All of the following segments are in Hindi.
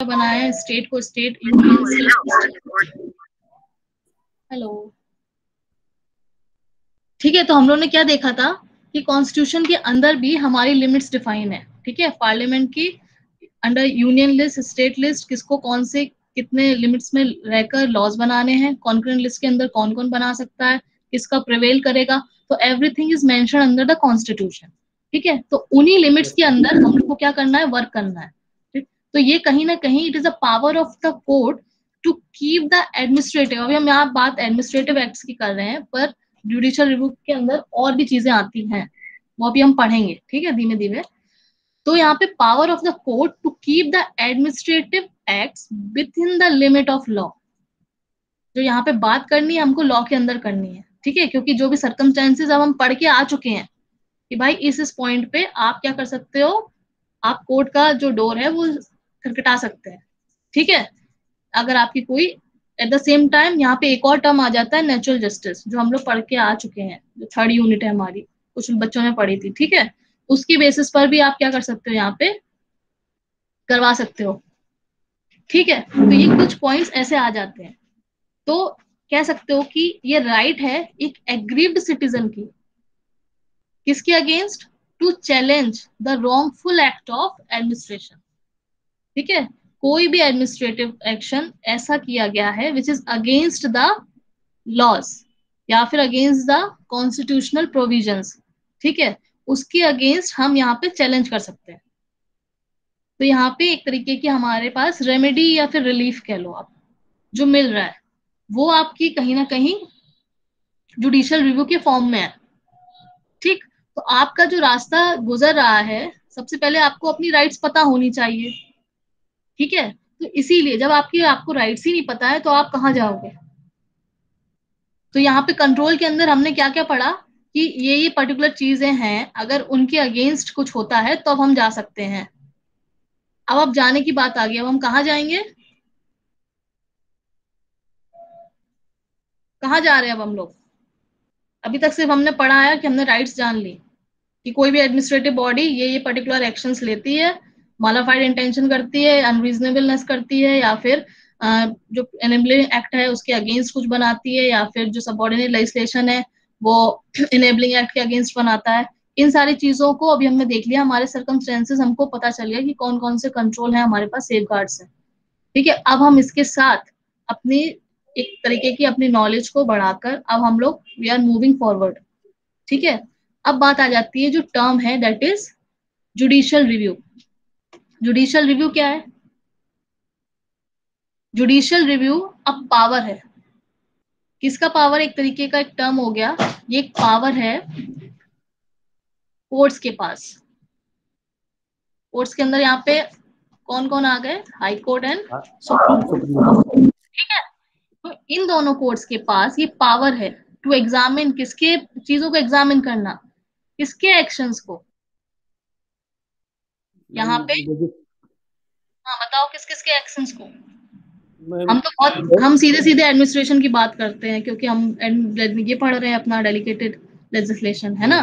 बनाया है, स्टेट को स्टेट, यूनियन। हेलो, ठीक है। तो हम लोग ने क्या देखा था कि कॉन्स्टिट्यूशन के अंदर भी हमारी लिमिट्स डिफाइन है, ठीक है। पार्लियामेंट की under union list, state list, किसको कौन से कितने लिमिट्स में रहकर लॉज बनाने हैं, कॉन्करेंट लिस्ट के अंदर कौन कौन बना सकता है, किसका प्रिवेल करेगा, तो everything is mention under the constitution, ठीक है। तो उन्हीं लिमिट्स के अंदर हम लोग को क्या करना है, वर्क करना है, ठीक। तो ये कहीं ना कहीं it is a power of the court to keep the administrative, अभी हम यहाँ बात एडमिनिस्ट्रेटिव एक्ट्स की कर रहे हैं, पर जुडिशियल रिव्यू के अंदर और भी चीजें आती हैं, वो अभी हम पढ़ेंगे, ठीक है, धीमे धीमे। तो यहाँ पे power of the court to keep the administrative acts within the limit of law, जो यहाँ पे बात करनी है हमको लॉ के अंदर करनी है, ठीक है। क्योंकि जो भी सर्कमस्टेंसेस अब हम पढ़ के आ चुके हैं कि भाई इस पॉइंट पे आप क्या कर सकते हो, आप कोर्ट का जो डोर है वो खटखटा सकते हैं, ठीक है। अगर आपकी कोई, एट द सेम टाइम यहाँ पे एक और टर्म आ जाता है नेचुरल जस्टिस, जो हम लोग पढ़ के आ चुके हैं, जो थर्ड यूनिट है हमारी, कुछ बच्चों ने पढ़ी थी, ठीक है। उसकी बेसिस पर भी आप क्या कर सकते हो, यहाँ पे करवा सकते हो, ठीक है। तो ये कुछ पॉइंट्स ऐसे आ जाते हैं। तो कह सकते हो कि ये राइट है एक एग्रीव्ड सिटीजन की, किसके against, to challenge the wrongful act of administration, ठीक है। कोई भी एडमिनिस्ट्रेटिव एक्शन ऐसा किया गया है which is against the laws या फिर अगेंस्ट द कॉन्स्टिट्यूशनल प्रोविजंस, ठीक है, उसके अगेंस्ट हम यहाँ पे चैलेंज कर सकते हैं। तो यहाँ पे एक तरीके की हमारे पास रेमेडी या फिर रिलीफ कह लो आप, जो मिल रहा है वो आपकी कहीं ना कहीं जुडिशियल रिव्यू के फॉर्म में है, ठीक। तो आपका जो रास्ता गुजर रहा है, सबसे पहले आपको अपनी राइट्स पता होनी चाहिए, ठीक है। तो इसीलिए जब आपको राइट्स ही नहीं पता है तो आप कहाँ जाओगे। तो यहाँ पे कंट्रोल के अंदर हमने क्या क्या पढ़ा कि ये पर्टिकुलर चीजें हैं, अगर उनके अगेंस्ट कुछ होता है तो अब हम जा सकते हैं। अब जाने की बात आ गई, अब हम कहाँ जाएंगे, कहाँ जा रहे हैं अब हम लोग। अभी तक सिर्फ हमने पढ़ा है कि हमने राइट्स जान ली कि कोई भी एडमिनिस्ट्रेटिव बॉडी ये पर्टिकुलर एक्शंस लेती है, मॉडिफाइड इंटेंशन करती है, अनरीजनेबलनेस करती है, या फिर जो एनेबलिंग एक्ट है उसके अगेंस्ट कुछ बनाती है, या फिर जो सबऑर्डिनेट लेजिस्लेशन है वो इनेबलिंग एक्ट के अगेंस्ट बनाता है। इन सारी चीजों को अभी हमने देख लिया, हमारे सर्कमस्टेंसेस हमको पता चल गया कि कौन कौन से कंट्रोल है हमारे पास, सेफ गार्ड्स है, ठीक है। अब हम इसके साथ अपनी एक तरीके की अपनी नॉलेज को बढ़ाकर अब हम लोग वी आर मूविंग फॉरवर्ड, ठीक है। अब बात आ जाती है जो टर्म है that is judicial review. Judicial review क्या है, जुडिशियल रिव्यू अब पावर है, किसका पावर, एक तरीके का एक टर्म हो गया, ये एक पावर है कोर्ट्स के पास। कोर्ट्स के अंदर यहाँ पे कौन कौन आ गए, high court and supreme court, ठीक है। तो इन दोनों कोर्ट्स के पास ये पावर है टू एग्जामिन, किसके चीजों को एग्जामिन करना, किसके एक्शंस को, यहाँ पे हाँ बताओ किस किस के एक्शंस को। हम तो बहुत हम सीधे सीधे एडमिनिस्ट्रेशन की बात करते हैं क्योंकि हम ये पढ़ रहे हैं अपना डेलिकेटेड लेजिस्लेशन है ना,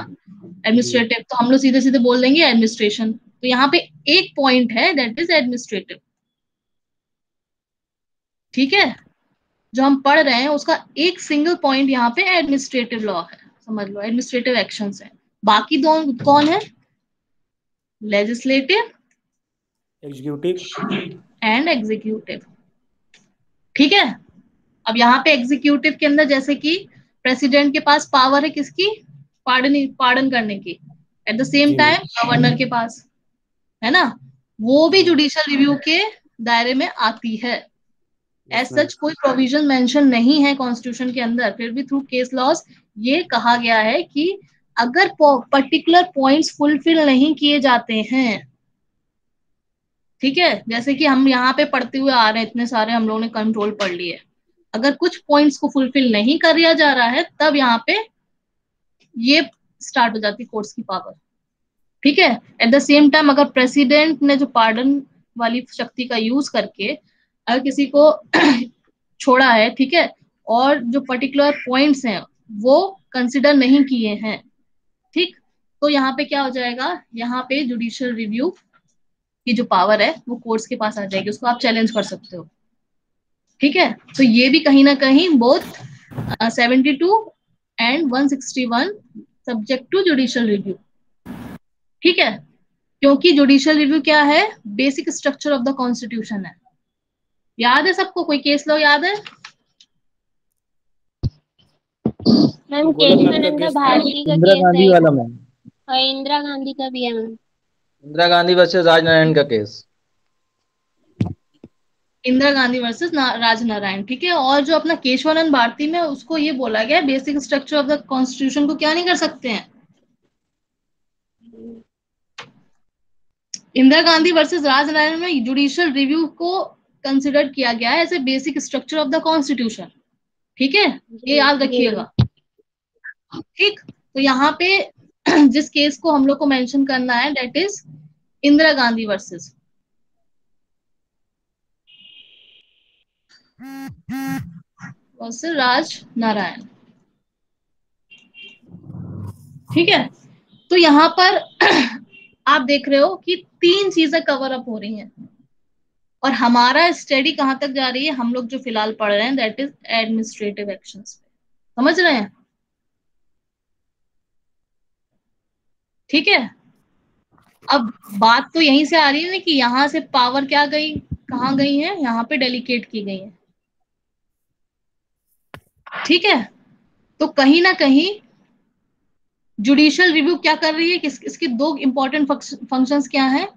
एडमिनिस्ट्रेटिव, तो हम लोग सीधे सीधे बोल देंगे एडमिनिस्ट्रेशन। तो यहाँ पे एक पॉइंट है दैट इज एडमिनिस्ट्रेटिव, ठीक है। जो हम पढ़ रहे हैं उसका एक सिंगल पॉइंट यहाँ पे एडमिनिस्ट्रेटिव लॉ है, समझ लो एडमिनिस्ट्रेटिव एक्शंस है। बाकी दो कौन है, लेजिस्लेटिव, एग्जीक्यूटिव एंड एग्जीक्यूटिव, ठीक है। अब यहाँ पे एग्जीक्यूटिव के अंदर जैसे कि प्रेसिडेंट के पास पावर है किसकी, पार्डन करने की, eight the same time governor के पास है ना, वो भी जुडिशियल रिव्यू के दायरे में आती है। एज सच कोई प्रोविजन मेंशन नहीं है कॉन्स्टिट्यूशन के अंदर, फिर भी थ्रू केस लॉज ये कहा गया है कि अगर पर्टिकुलर पॉइंट्स फुलफिल नहीं किए जाते हैं, ठीक है, जैसे कि हम यहाँ पे पढ़ते हुए आ रहे हैं, इतने सारे हम लोगों ने कंट्रोल पढ़ लिए, अगर कुछ पॉइंट्स को फुलफिल नहीं किया जा रहा है तब यहाँ पे ये स्टार्ट हो जाती है कोर्ट्स की पावर, ठीक है। एट द सेम टाइम अगर प्रेसिडेंट ने जो पार्डन वाली शक्ति का यूज करके अगर किसी को छोड़ा है, ठीक है, और जो पर्टिकुलर पॉइंट्स हैं वो कंसिडर नहीं किए हैं, ठीक, तो यहाँ पे क्या हो जाएगा, यहाँ पे जुडिशियल रिव्यू की जो पावर है वो कोर्ट्स के पास आ जाएगी, उसको आप चैलेंज कर सकते हो। ठीक है, तो ये भी कहीं ना कहीं both 72 and 161 subject to judicial review. ठीक है, क्योंकि जुडिशियल रिव्यू क्या है, basic structure of the constitution है। याद है सबको, कोई केस लो याद है? मैम गोलकनाथ का केशवानंद केस था। भारती का इंदिरा केस है गांधी एक, वाला मैम। और इंदिरा गांधी का भी है मैम। इंदिरा गांधी वर्सेस राजनारायण का केस। इंदिरा गांधी वर्सेस राजनारायण। ठीक है, और जो अपना केशवानंद भारती में उसको ये बोला गया basic structure of the constitution को क्या नहीं कर सकते हैं। इंदिरा गांधी वर्सेस राजनारायण में जुडिशियल रिव्यू को कंसिडर किया गया है as a basic structure of the constitution. ठीक है, ये जी याद जी मैम। रखिएगा। ठीक, तो यहाँ पे जिस केस को हम लोग को मेंशन करना है that is Indira Gandhi versus Raj Narain. ठीक है, तो यहाँ पर आप देख रहे हो कि तीन चीजें कवर अप हो रही हैं, और हमारा स्टडी कहां तक जा रही है, हम लोग जो फिलहाल पढ़ रहे हैं दैट इज एडमिनिस्ट्रेटिव एक्शंस। समझ रहे हैं? ठीक है, अब बात तो यहीं से आ रही है ना कि यहाँ से पावर क्या गई, कहाँ गई है, यहाँ पे डेलीकेट की गई है। ठीक है, तो कहीं ना कहीं जुडिशियल रिव्यू क्या कर रही है, इसके दो इंपॉर्टेंट फंक्शंस क्या हैं,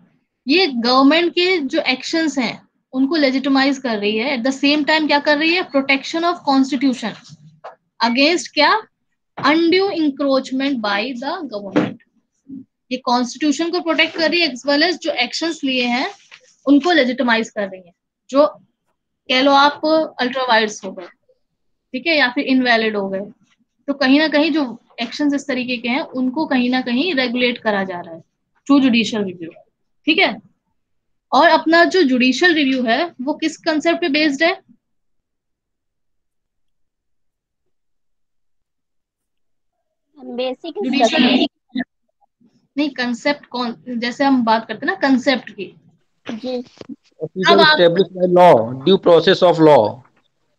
ये गवर्नमेंट के जो एक्शंस हैं उनको लेजिटिमाइज कर रही है, एट द सेम टाइम क्या कर रही है, प्रोटेक्शन ऑफ कॉन्स्टिट्यूशन अगेंस्ट क्या, undue encroachment by the government. ये कॉन्स्टिट्यूशन को प्रोटेक्ट कर रही है एज वेल एज जो एक्शंस लिए हैं उनको लेजिटिमाइज कर रही है, जो कह लो आप अल्ट्रावायर्स हो गए, ठीक है, या फिर इनवैलिड हो गए। तो कहीं ना कहीं जो एक्शंस इस तरीके के हैं उनको कहीं ना कहीं रेगुलेट करा जा रहा है थ्रू जुडिशियल रिव्यू। ठीक है, और अपना जो जुडिशियल रिव्यू है वो किस कंसेप्ट पे बेस्ड है, बेसिक जुडिशियल स्ट्रक्चर। नहीं, कंसेप्ट कौन, जैसे हम बात करते हैं ना कंसेप्ट की। जी। अब प्रोसीजर आप, establish by law, due process of law.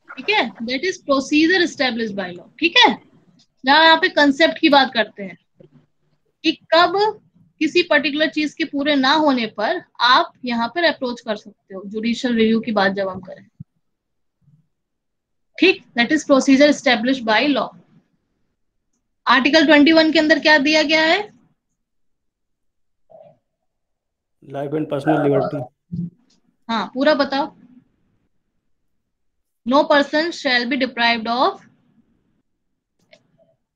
ठीक है, that is procedure establish by law. ठीक है, जहां यहाँ पे कंसेप्ट की बात करते हैं कि कब किसी पर्टिकुलर चीज के पूरे ना होने पर आप यहाँ पर अप्रोच कर सकते हो, जुडिशियल रिव्यू की बात जब हम करें। ठीक, that is procedure establish by law. Article 21 के अंदर क्या दिया गया है, लाइफ एंड पर्सनल लिबर्टी। हाँ पूरा बताओ। No person shall be deprived of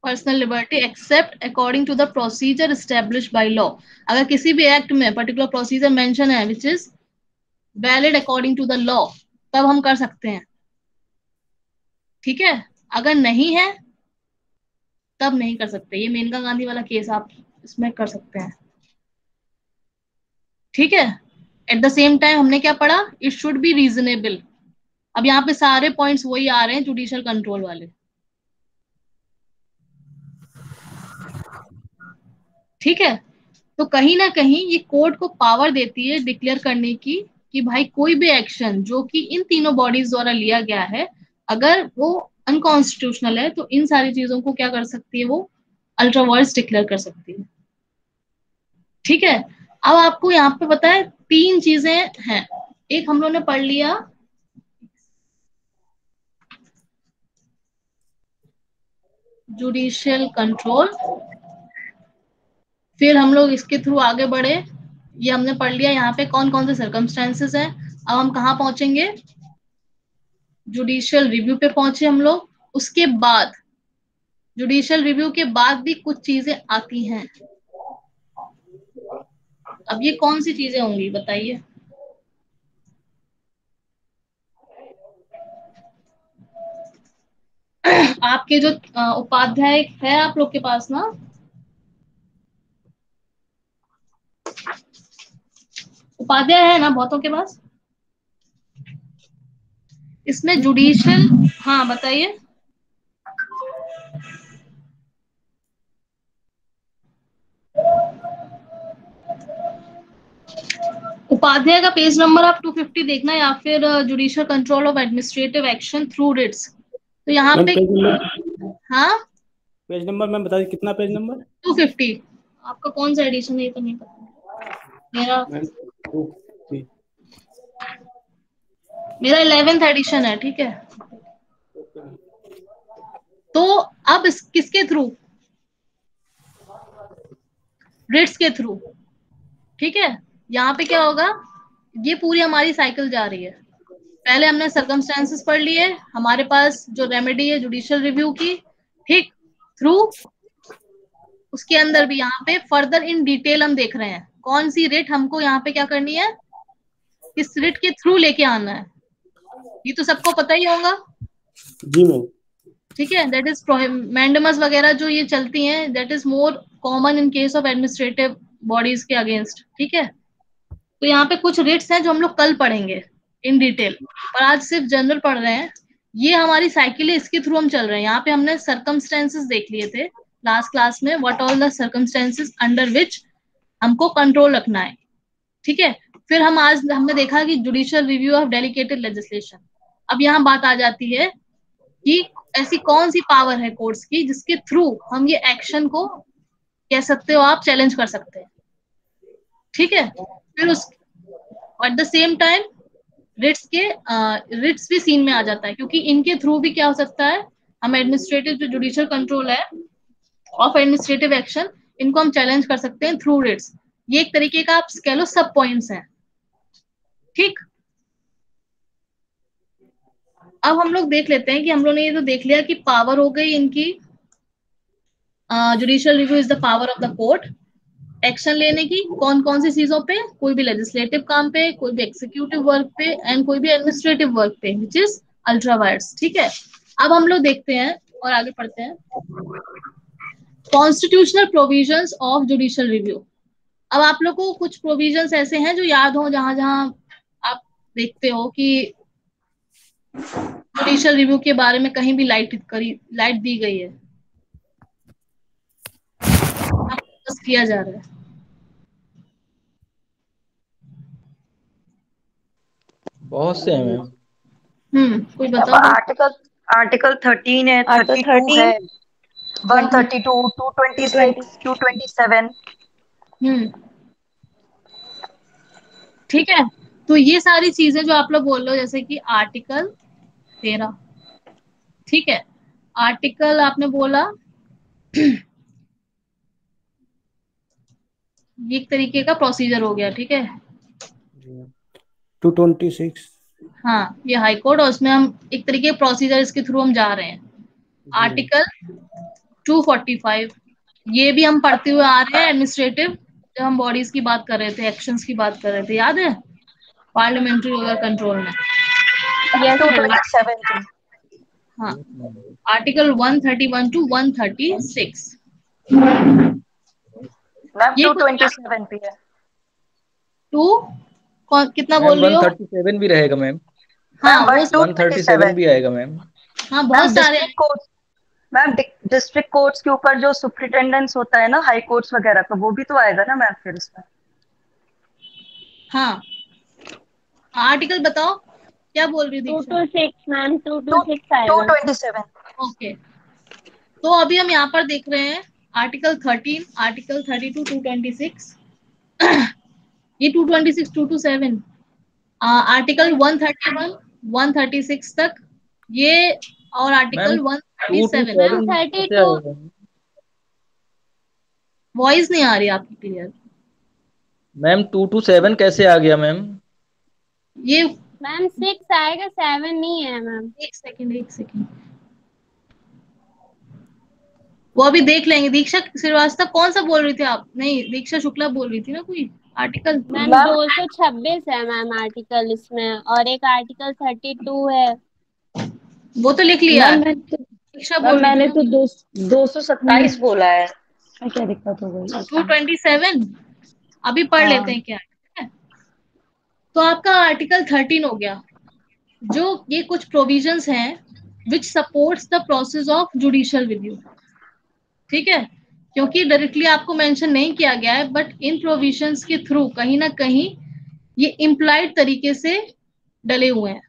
personal liberty except according to the procedure establish by law. अगर किसी भी एक्ट में पर्टिकुलर प्रोसीजर मेंशन है which is valid according to the law, तब हम कर सकते हैं। ठीक है, अगर नहीं है तब नहीं कर सकते। ये मेनका गांधी वाला केस आप इसमें कर सकते हैं। ठीक है, एट द सेम टाइम हमने क्या पढ़ा, इट शुड बी रीजनेबल। अब यहाँ पे सारे पॉइंट्स वही आ रहे हैं जुडिशियल कंट्रोल वाले। ठीक है, तो कहीं ना कहीं ये कोर्ट को पावर देती है डिक्लेयर करने की कि भाई कोई भी एक्शन जो कि इन तीनों बॉडीज द्वारा लिया गया है अगर वो अनकॉन्स्टिट्यूशनल है तो इन सारी चीजों को क्या कर सकती है, वो अल्ट्रावायर्स डिक्लेयर कर सकती है। ठीक है, अब आपको यहाँ पे पता है तीन चीजें हैं। एक हम लोग ने पढ़ लिया जुडिशियल कंट्रोल, फिर हम लोग इसके थ्रू आगे बढ़े, ये हमने पढ़ लिया यहाँ पे कौन कौन से सर्कमस्टेंसेस हैं। अब हम कहाँ पहुंचेंगे, जुडिशियल रिव्यू पे पहुंचे हम लोग। उसके बाद जुडिशियल रिव्यू के बाद भी कुछ चीजें आती हैं। अब ये कौन सी चीजें होंगी बताइए, आपके जो उपाध्याय है आप लोग के पास ना, उपाध्याय है ना बहुतों के पास, इसमें जुडिशियल, हाँ बताइए, उपाध्याय का पेज नंबर आप 250 देखना, या फिर judicial control of administrative action through writs. तो यहाँ मैम पे पेज नंबर, हाँ पेज नंबर मैम बता दीजिए कितना पेज नंबर? 250। आपका कौन सा एडिशन है ये तो नहीं पता। मैम 250। मेरा 11th एडिशन है, ठीक है। तो अब किसके थ्रू? रिट्स के थ्रू, ठीक है। यहाँ पे क्या होगा, ये पूरी हमारी साइकिल जा रही है। पहले हमने सर्कमस्टेंसेस पढ़ लिए, हमारे पास जो रेमेडी है जुडिशियल रिव्यू की, ठीक, थ्रू उसके अंदर भी यहाँ पे फर्दर इन डिटेल हम देख रहे हैं कौन सी रिट हमको यहाँ पे क्या करनी है, किस रिट के थ्रू लेके आना है। ये तो सबको पता ही होगा, जी मैम। ठीक है। दैट इज मैंडेमस वगैरह जो ये चलती हैं, that is more common in case of administrative bodies के अगेंस्ट, ठीक है। तो यहाँ पे कुछ रिट्स हैं जो हम लोग कल पढ़ेंगे इन डिटेल, पर आज सिर्फ जनरल पढ़ रहे हैं। ये हमारी साइकिल है, इसके थ्रू हम चल रहे हैं। यहाँ पे हमने सर्कमस्टेंसेस देख लिए थे लास्ट क्लास में, what all the circumstances under which हमको कंट्रोल रखना है, ठीक है। फिर हमने देखा कि जुडिशियल रिव्यू ऑफ डेलिकेटेड लेजिस्लेशन। अब यहाँ बात आ जाती है कि ऐसी कौन सी पावर है कोर्ट्स की जिसके थ्रू हम ये एक्शन को, कह सकते हो आप, चैलेंज कर सकते हैं, ठीक है। फिर उस at the same time writs भी सीन में आ जाता है, क्योंकि इनके थ्रू भी क्या हो सकता है, हम एडमिनिस्ट्रेटिव जो जुडिशियल कंट्रोल है ऑफ एडमिनिस्ट्रेटिव एक्शन, इनको हम चैलेंज कर सकते हैं थ्रू रिट्स। ये एक तरीके का आप कह लो सब पॉइंट्स हैं, ठीक। अब हम लोग देख लेते हैं कि हम लोग ने ये तो देख लिया कि पावर हो गई इनकी, judicial review is the power of the court action लेने की कौन कौन सी चीजों पे, कोई भी लेजिस्लेटिव काम पे, कोई भी एक्सिक्यूटिव वर्क पे, एंड कोई भी एडमिनिस्ट्रेटिव वर्क पे, विच इज अल्ट्रा वायर्स, ठीक है। अब हम लोग देखते हैं और आगे पढ़ते हैं constitutional provisions of judicial review. अब आप लोग को कुछ प्रोविजंस ऐसे हैं जो याद हो, जहां जहां आप देखते हो कि जुडिशियल रिव्यू के बारे में कहीं भी लाइट दी गई है, बस किया जा रहा है। बहुत से हैं मैम। कोई बताओ। आर्टिकल 13 है, 32 है, 132, 226, 227। ठीक है। तो ये सारी चीजें जो आप लोग बोल रहे हो, जैसे कि आर्टिकल 13, ठीक है। आर्टिकल आपने बोला ये एक तरीके का प्रोसीजर हो गया, ठीक है। 226। हाँ, ये हाई कोर्ट, और उसमें हम एक तरीके प्रोसीजर इसके थ्रू हम जा रहे हैं। आर्टिकल 245, ये भी हम पढ़ते हुए आ रहे हैं एडमिनिस्ट्रेटिव, जब हम बॉडीज की बात कर रहे थे, एक्शंस की बात कर रहे थे, याद है, पार्लियामेंट्री कंट्रोल में। 227। हाँ, आर्टिकल 131 टू 136, मैम 227 पे है। कितना बोल रही हो? 137 भी रहेगा मैम। हाँ, वो 137 भी आएगा मैम। हाँ, बहुत सारे। मैम डिस्ट्रिक्ट कोर्ट्स के ऊपर जो सुपरिटेंडेंस होता है ना, हाई कोर्ट्स वगैरह का, वो भी तो आएगा ना मैम फिर उसमें। हाँ, आर्टिकल बताओ क्या बोल रही थी? 226 मैम, 226 आएगा। 227। ओके, तो अभी हम यहाँ पर देख रहे हैं आर्टिकल 13, आर्टिकल 32, 226, ये 226, 227, आर्टिकल 131, 136 तक ये, और आर्टिकल 137। 32 वॉइस नहीं आ रही आपकी क्लियर मैम। 227 कैसे आ गया मैम? ये मैम 6 आएगा, 7 नहीं है मैम। एक सेकंड, वो अभी देख लेंगे। दीक्षा श्रीवास्तव कौन सा बोल रही थी आप? नहीं, दीक्षा शुक्ला बोल रही थी ना कोई आर्टिकल। मैम 226 है मैम आर्टिकल इसमें, और एक आर्टिकल 32 है। वो तो लिख लिया। मैंने तो 227 बोला है। क्या दिक्कत हो गई? 227 अभी पढ़ लेते हैं क्या है। तो आपका आर्टिकल 13 हो गया, जो ये कुछ प्रोविजंस हैं which supports the process of judicial review, ठीक है। क्योंकि डायरेक्टली आपको मेंशन नहीं किया गया है, बट इन प्रोविजंस के थ्रू कहीं ना कहीं ये इम्प्लाइड तरीके से डले हुए हैं,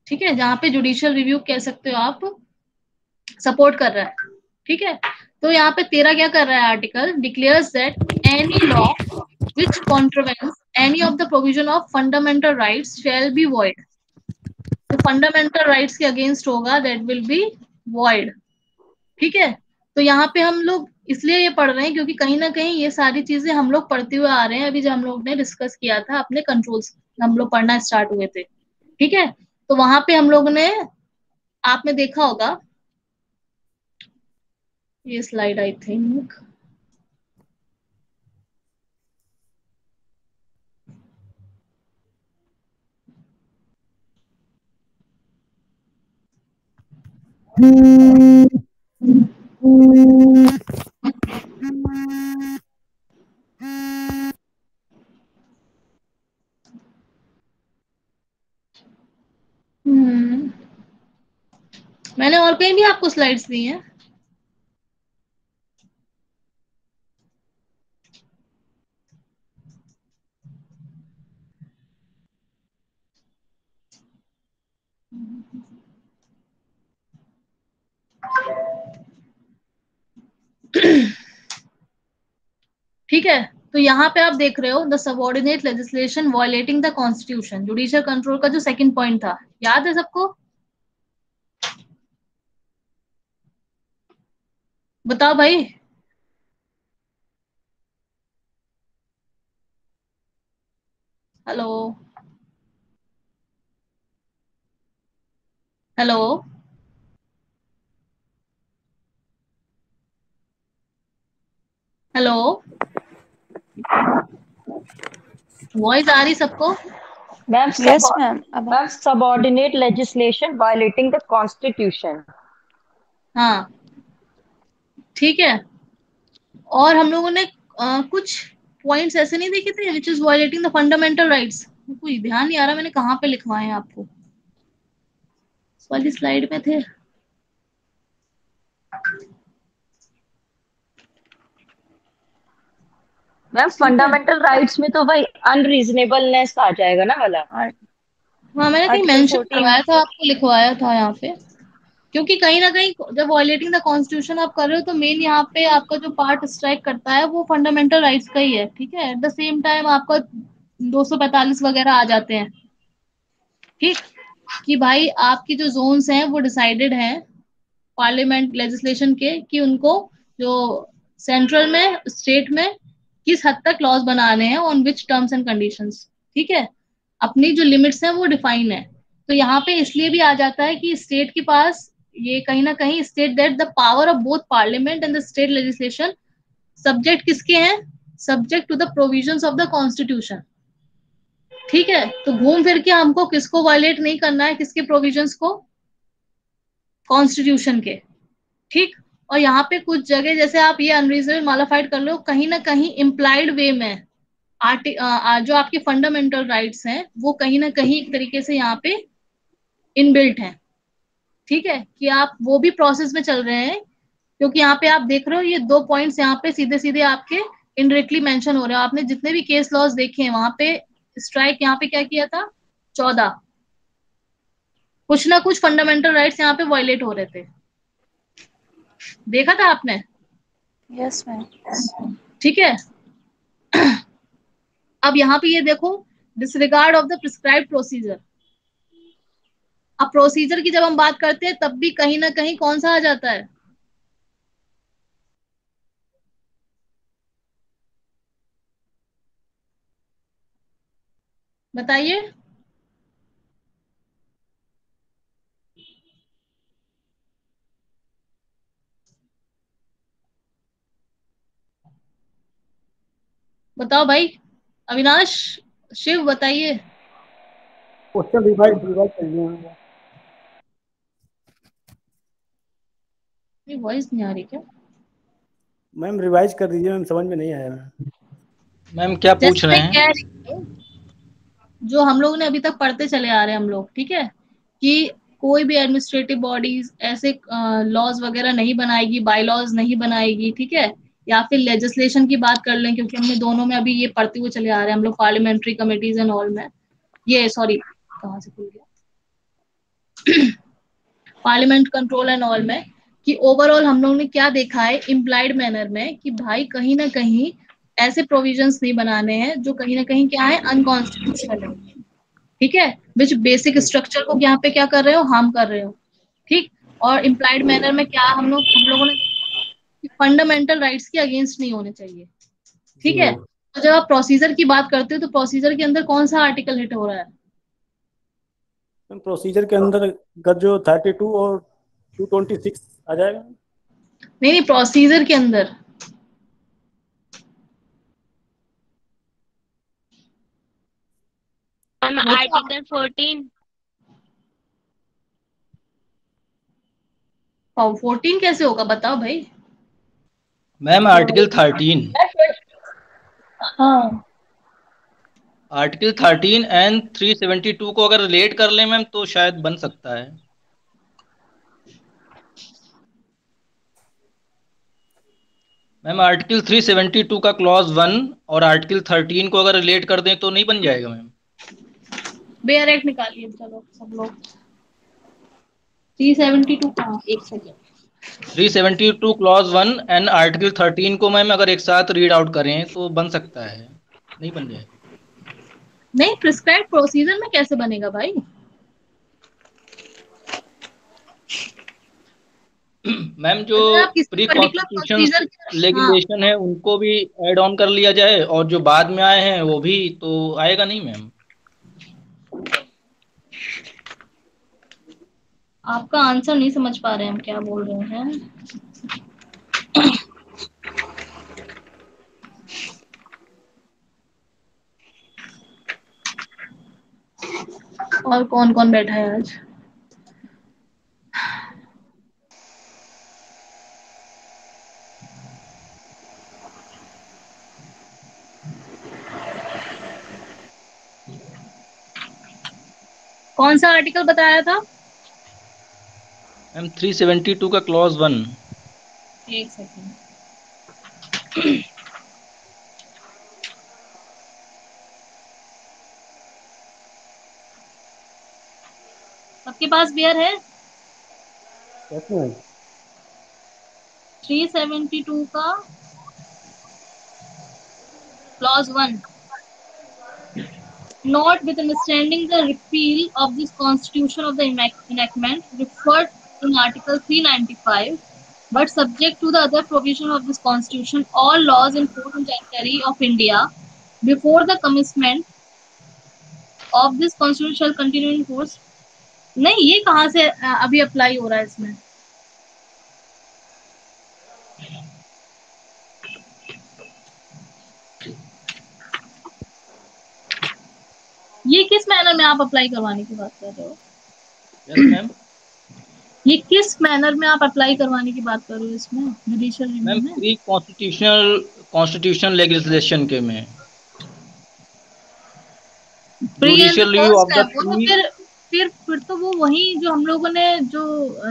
ठीक है, जहां पे जुडिशियल रिव्यू कह सकते हो आप सपोर्ट कर रहा है, ठीक है। तो यहाँ पे 13 क्या कर रहा है article, declares that any law which contravenes any of the provision of fundamental rights shall be void. तो फंडामेंटल राइट्स के अगेंस्ट होगा दैट विल बी वॉइड, ठीक है। तो यहाँ पे हम लोग इसलिए ये पढ़ रहे हैं क्योंकि कहीं ना कहीं ये सारी चीजें हम लोग पढ़ते हुए आ रहे हैं, अभी जो हम लोग ने डिस्कस किया था अपने कंट्रोल्स, हम लोग पढ़ना स्टार्ट हुए थे, ठीक है। तो वहां पे हम लोग ने, आपने देखा होगा ये स्लाइड आई थिंक, मैंने और कहीं भी आपको स्लाइड्स दी हैं। ठीक है, तो यहाँ पे आप देख रहे हो the subordinate legislation violating the constitution, judicial control का जो सेकंड पॉइंट था, याद है सबको? बताओ भाई। हेलो हेलो हेलो, वॉइस आ रही सबको? Ma'am yes ma'am. Ma'am subordinate legislation violating the constitution. हाँ ठीक है, और हम लोगों ने कुछ पॉइंट्स ऐसे नहीं देखे थे which is violating the fundamental rights, कोई ध्यान नहीं आ रहा मैंने कहाँ पे लिखवाए हैं आपको, इस वाली स्लाइड में थे। मैम फंडामेंटल राइट्स में तो भाई अनरीजनेबलनेस आ जाएगा ना वाला। हाँ मैंने कहीं आर्टिकल मेंशन 14। करवाया था आपको, लिखवाया था यहाँ पे, क्योंकि कहीं ना कहीं जब वायलेटिंग द कॉन्स्टिट्यूशन आप कर रहे हो तो मेन यहाँ पे आपका जो पार्ट स्ट्राइक करता है वो फंडामेंटल राइट्स का ही है, ठीक है। एट द सेम टाइम आपका 245 वगैरह आ जाते हैं, ठीक, कि भाई आपकी जो जोन्स हैं वो डिसाइडेड हैं पार्लियामेंट लेजिस्लेशन के, कि उनको जो सेंट्रल में स्टेट में किस हद तक लॉज बनाने हैं, on which terms and conditions, ठीक है, अपनी जो लिमिट्स हैं वो डिफाइन है। तो यहाँ पे इसलिए भी आ जाता है कि स्टेट के पास ये कहीं ना कहीं state that the power of both parliament and the state legislation subject किसके हैं, subject to the provisions of the constitution, ठीक है। तो घूम फिर के हमको किसको वायलेट नहीं करना है, किसके प्रोविजंस को, कॉन्स्टिट्यूशन के, ठीक। और यहाँ पे कुछ जगह जैसे आप ये अनरीजनेबल मॉडिफाइड कर लो, कहीं ना कहीं इम्प्लाइड वे में जो आपके फंडामेंटल राइट्स हैं वो कहीं ना कहीं एक तरीके से यहाँ पे इनबिल्ट हैं, ठीक है, कि आप वो भी प्रोसेस में चल रहे हैं, क्योंकि यहाँ पे आप देख रहे हो ये 2 पॉइंट्स यहाँ पे सीधे सीधे आपके इनडायरेक्टली मेंशन हो रहे हो। आपने जितने भी केस लॉज देखे हैं वहां पे स्ट्राइक यहाँ पे क्या किया था, 14, कुछ ना कुछ फंडामेंटल राइट्स यहाँ पे वायलेट हो रहे थे, देखा था आपने? Yes ma'am. ठीक है। अब यहाँ पे ये देखो, disregard of the prescribed procedure. अब प्रोसीजर की जब हम बात करते हैं तब भी कहीं ना कहीं कौन सा आ जाता है, बताइए? बताओ भाई, अविनाश, शिव, बताइए। क्वेश्चन रिवाइज रिवाइज कर लिया। ये वॉइस नहीं आ रही क्या? मैम रिवाइज कर दीजिए मैम, समझ में नहीं आया मैम। मैम क्या पूछ जैसे रहे मैं हैं? कह रही हूँ, जो हम लोग ने अभी तक पढ़ते चले आ रहे हैं हम लोग, ठीक है, कि कोई भी एडमिनिस्ट्रेटिव बॉडीज ऐसे लॉज वगैरह नहीं बनाएगी, बाय लॉज नहीं बनाएगी, ठीक है, या फिर लेजिस्लेशन की बात कर लें, क्योंकि हमने दोनों में अभी ये पढ़ते हुए चले आ रहे हैं हम लोग, पार्लियामेंट्री कमिटीज एंड ऑल में, ये सॉरी कहाँ से भूल गया पार्लियामेंट कंट्रोल एंड ऑल में, कि ओवरऑल हम लोग ने क्या देखा है इम्प्लाइड मैनर में कि भाई कहीं ना कहीं ऐसे प्रोविजंस नहीं बनाने हैं जो कहीं ना कहीं क्या है अनकॉन्स्टिट्यूशनल है, ठीक है, विच बेसिक स्ट्रक्चर को यहाँ पे क्या कर रहे हो, हार्म कर रहे हो, ठीक। और इम्प्लाइड मैनर में क्या हम लोगों ने फंडामेंटल राइट्स के अगेंस्ट नहीं होने चाहिए, ठीक है। तो जब आप प्रोसीजर की बात करते हो तो प्रोसीजर के अंदर कौन सा आर्टिकल हिट हो रहा है? प्रोसीजर के अंदर जो 32 और 226 आ जाएगा। नहीं, प्रोसीजर के अंदर आर्टिकल 14। 14 कैसे होगा बताओ भाई। मैम आर्टिकल 13, हाँ आर्टिकल 13 एंड 372 को अगर रिलेट कर ले मैम तो शायद बन सकता है। मैम आर्टिकल 372 का क्लॉज 1 और आर्टिकल 13 को अगर रिलेट कर दें तो नहीं बन जाएगा मैम? बेयर एक्ट निकालिए चलो सब लोग। 372 कहाँ, एक सेकेंड। 372 क्लॉज 1 एंड आर्टिकल 13 को मैम अगर एक साथ रीड आउट करें तो बन सकता है, नहीं बन जाएगा? नहीं, प्रिस्क्राइब प्रोसीजर में कैसे बनेगा भाई? मैम जो अगर आप किसी प्री पर्टिकुलर कॉन्स्टिट्यूशन प्रोसीजर, हाँ, लेगिस्लेशन है उनको भी ऐड ऑन कर लिया जाए और जो बाद में आए हैं वो भी, तो आएगा नहीं मैम? आपका आंसर नहीं समझ पा रहे हैं हम क्या बोल रहे हैं। और कौन कौन बैठा है आज? कौन सा आर्टिकल बताया था? मैम 372 का क्लॉज 1। एक सेकेंड। सबके पास बियर है? 372 का clause 1, notwithstanding the repeal of this constitution of the enactment referred in Article 395, but subject to the other provision of this constitution, all laws in force and territory of India before the commencement of this constitution shall continue in force। नहीं, ये कहाँ से अभी अप्लाई हो रहा है इसमें? ये किस मैनर में आप अप्लाई करवाने की बात कर रहे हो? Yes ma'am. ये किस मैनर में आप अप्लाई करवाने की बात कर रहे हो इसमें, जुडिशियल रिव्यू मैम में? प्री कॉन्स्टिट्यूशन लेगिस्लेशन के में pre and judicial review of first है द वो, तो प्री। फिर तो वो वही जो हम लोगों ने जो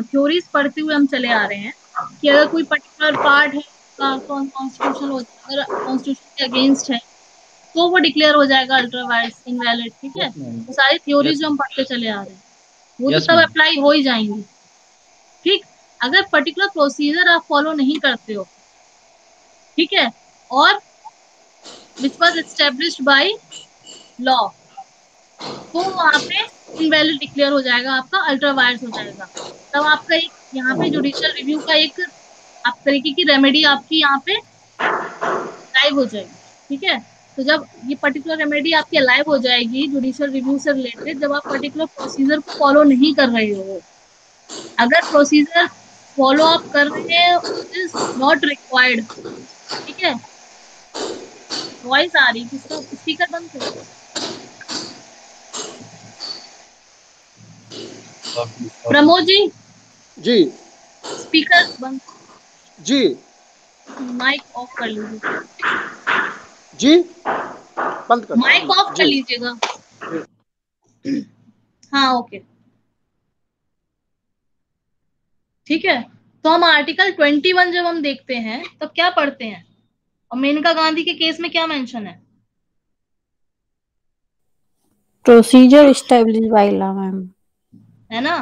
थ्योरीज पढ़ते हुए हम चले आ रहे हैं कि अगर कोई पर्टिकुलर पार्ट है कॉन्स्टिट्यूशन अगर कॉन्स्टिट्यूशन के अगेंस्ट है तो वो डिक्लेयर हो जाएगा अल्ट्रा वायर्स इनवैलिड, ठीक है। Yes ma'am. वो सारी थ्योरीज यस जो हम पढ़ते चले आ रहे हैं वो तो यस सब मैम। अप्लाई हो ही जाएंगी, ठीक। अगर पर्टिकुलर प्रोसीजर आप फॉलो नहीं करते हो, ठीक है, और which was established by law, तो वहां पे इनवैलिड डिक्लेयर हो जाएगा, आपका अल्ट्रा वायर्स हो जाएगा। तब आपका एक यहाँ पे जुडिशियल रिव्यू का एक आप तरीके की रेमेडी आपकी यहाँ पे लाइव हो जाएगी, ठीक है। तो जब ये पर्टिकुलर रेमेडी आपकी लाइव हो जाएगी जुडिशियल रिव्यू से रिलेटेड, जब आप पर्टिकुलर प्रोसीजर को फॉलो नहीं कर रहे हो, अगर प्रोसीजर फॉलो अप कर रहे हैं इज नॉट रिक्वायर्ड, ठीक है। वॉइस आ रही, किसका स्पीकर बंद करो। प्रमोद जी जी स्पीकर बंद, जी माइक ऑफ कर लीजिए, जी बंद कर माइक ऑफ कर जी लीजिएगा। हाँ ओके, ठीक है। तो हम आर्टिकल 21 जब हम देखते हैं तब क्या पढ़ते हैं? और मेनका गांधी के केस में क्या मेंशन है? Procedure establish by law ma'am. है ना?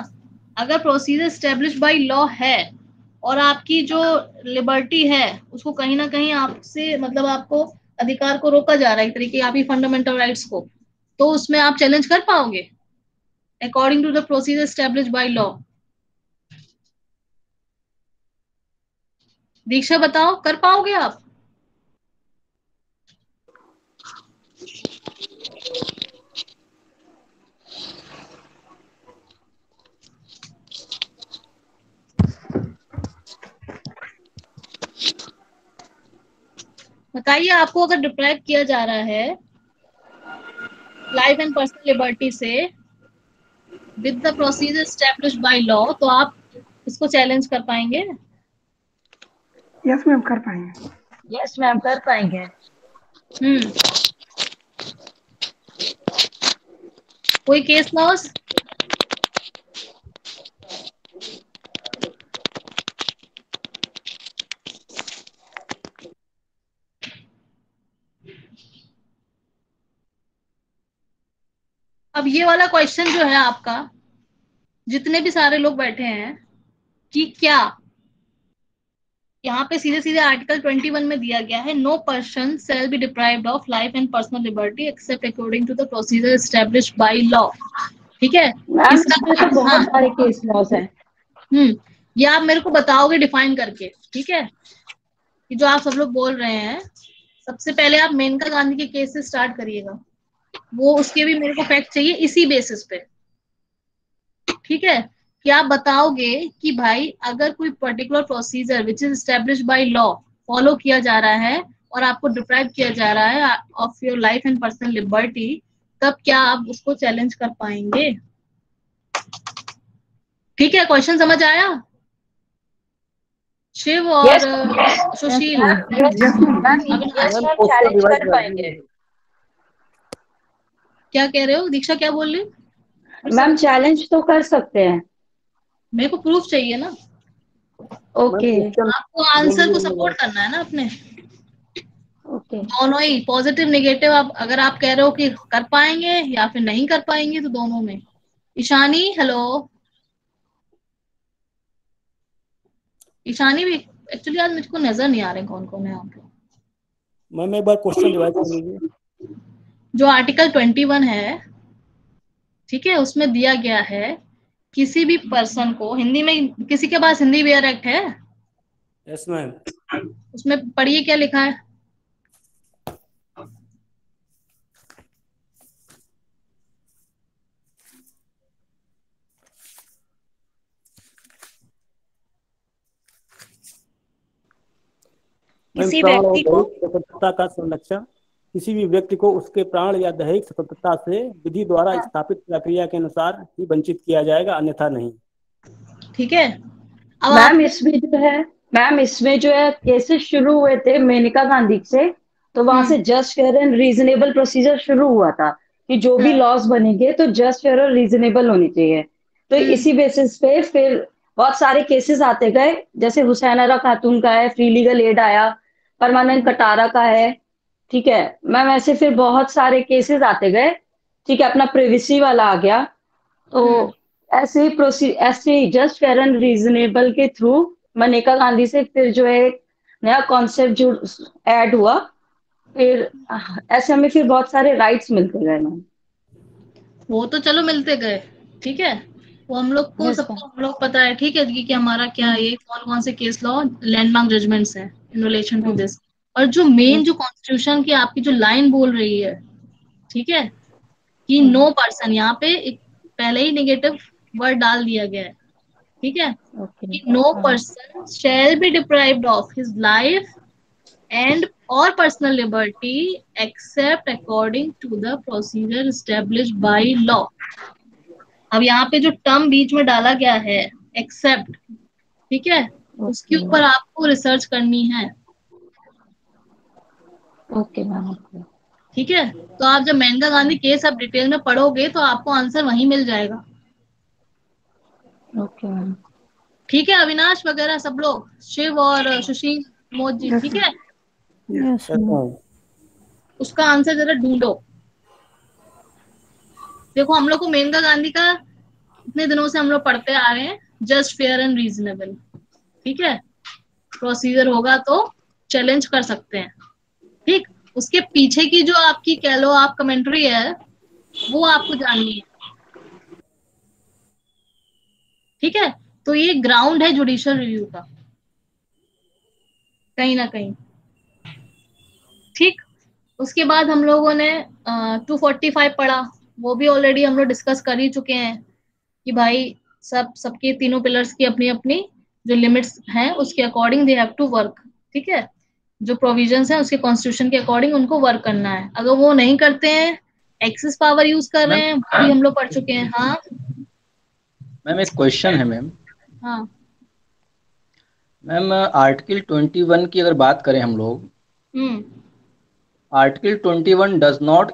अगर प्रोसीजर एस्टेब्लिश बाय लॉ है और आपकी जो लिबर्टी है उसको कहीं ना कहीं आपसे मतलब आपको अधिकार को रोका जा रहा है एक तरीके आपकी फंडामेंटल राइट्स को, तो उसमें आप चैलेंज कर पाओगे according to the procedure establish by law? Diksha बताओ, कर पाओगे आप? बताइए, आपको अगर डिप्राइव किया जा रहा है लाइफ एंड पर्सनल लिबर्टी से with the procedure establish by law, तो आप इसको चैलेंज कर पाएंगे? यस मैम कर पाएंगे। यस मैम कर पाएंगे। कोई केस लॉस? अब ये वाला क्वेश्चन जो है आपका, जितने भी सारे लोग बैठे हैं, कि क्या यहाँ पे सीधे सीधे आर्टिकल 21 में दिया गया है, no person shall be deprived of life and personal liberty except according to the procedure establish by law. ठीक है, मैम इसका इसमें तो बहुत सारे केस लॉस हैं। ये आप मेरे को बताओगे डिफाइन करके, ठीक है? कि जो आप सब लोग बोल रहे हैं, सबसे पहले आप मेनका गांधी के केस से स्टार्ट करिएगा, वो उसके भी मेरे को फैक्ट चाहिए इसी बेसिस पे, ठीक है? कि आप बताओगे कि भाई अगर कोई particular procedure which is establish by law follow किया जा रहा है और आपको डिप्राइव किया जा रहा है of your life and personal liberty, तब क्या आप उसको चैलेंज कर पाएंगे? ठीक है, क्वेश्चन समझ आया? शिव और सुशील, चैलेंज कर पाएंगे। क्या कह रहे हो? दीक्षा क्या बोल रही? मैम चैलेंज तो कर सकते हैं। मेरे को प्रूफ चाहिए ना। ओके आपको आंसर को सपोर्ट करना है ना अपने। ओके दोनों ही पॉजिटिव नेगेटिव, आप अगर आप कह रहे हो कि कर पाएंगे या फिर नहीं कर पाएंगे, तो दोनों में। ईशानी, हेलो। ईशानी भी एक्चुअली आज मुझको नजर नहीं आ रहे कौन कौन है यहाँ पे। मैम एक बार क्वेश्चन रिवाइज कर लीजिए। जो आर्टिकल 21 है, ठीक है, उसमें दिया गया है किसी भी पर्सन को, हिंदी में किसी के पास हिंदी वेयर एक्ट है? Yes ma'am. उसमें पढ़िए क्या लिखा है। किसी व्यक्ति को स्वतंत्रता का संरक्षण किसी भी व्यक्ति को उसके प्राण या दैहिक स्वतंत्रता से विधि द्वारा स्थापित प्रक्रिया के अनुसार ही वंचित किया जाएगा, अन्यथा नहीं। ठीक है। अब मैम इसमें जो है, मैम इसमें जो है केसेस शुरू हुए थे मेनका गांधी से, तो वहां से just fair and reasonable procedure शुरू हुआ था कि जो भी लॉज बनेंगे तो जस्ट फेयर और रीजनेबल होनी चाहिए। तो इसी बेसिस पे फिर बहुत सारे केसेस आते गए, जैसे हुसैनारा खातून का है, फ्री लीगल एड आया, परमानेंट कटारा का है, ठीक है मैम। ऐसे फिर बहुत सारे केसेस आते गए, ठीक है, अपना प्रिवेसी वाला आ गया। तो ऐसे जस्ट फेयर एंड रीजनेबल के थ्रू मेनका गांधी से फिर जो है नया कॉन्सेप्ट जो ऐड हुआ, फिर ऐसे हमें फिर बहुत सारे राइट्स मिलते गए मैम। वो तो चलो मिलते गए, ठीक है, वो हम लोग को सबको हम लोग पता है, ठीक है, कि हमारा क्या ये कौन कौन से केस लॉ लैंडमार्क जजमेंट्स हैं इन रिलेशन टू दिस। और जो मेन जो कॉन्स्टिट्यूशन की आपकी जो लाइन बोल रही है, ठीक है, कि नो पर्सन, यहाँ पे एक पहले ही नेगेटिव वर्ड डाल दिया गया है, ठीक है, कि no person shall be deprived of his life and और personal liberty except according to the procedure established by law. अब यहाँ पे जो टर्म बीच में डाला गया है एक्सेप्ट, ठीक है, उसके ऊपर आपको रिसर्च करनी है। Okay ma'am. ठीक है, तो आप जब मेनका गांधी केस आप डिटेल में पढ़ोगे तो आपको आंसर वहीं मिल जाएगा। Okay ma'am. ठीक है, अविनाश वगैरह सब लोग, शिव और सुशील, मोद जी, ठीक है। Yes Yes, ma'am. उसका आंसर जरा ढूंढो। देखो हम लोग को मेनका गांधी का इतने दिनों से हम लोग पढ़ते आ रहे हैं, जस्ट फेयर एंड रीजनेबल, ठीक है। प्रोसीजर होगा तो चैलेंज कर सकते हैं, ठीक। उसके पीछे की जो आपकी कह लो आप कमेंट्री है वो आपको जाननी है, ठीक है। तो ये ग्राउंड है जुडिशियल रिव्यू का कहीं ना कहीं, ठीक। उसके बाद हम लोगों ने 245 पढ़ा, वो भी ऑलरेडी हम लोग डिस्कस कर ही चुके हैं कि भाई सबके तीनों पिलर्स की अपनी अपनी जो लिमिट्स हैं उसके according they have to work, ठीक है। जो प्रोविजंस हैं उसके कॉन्स्टिट्यूशन के अकॉर्डिंग उनको वर्क करना है। अगर वो नहीं करते हैं, एक्सेस पावर यूज कर रहे हैं, वो भी हम लोग पढ़ चुके हैं। हाँ मैम एक क्वेश्चन है मैम। हाँ मैम आर्टिकल 21 की अगर बात करें हम लोग, article 21 does not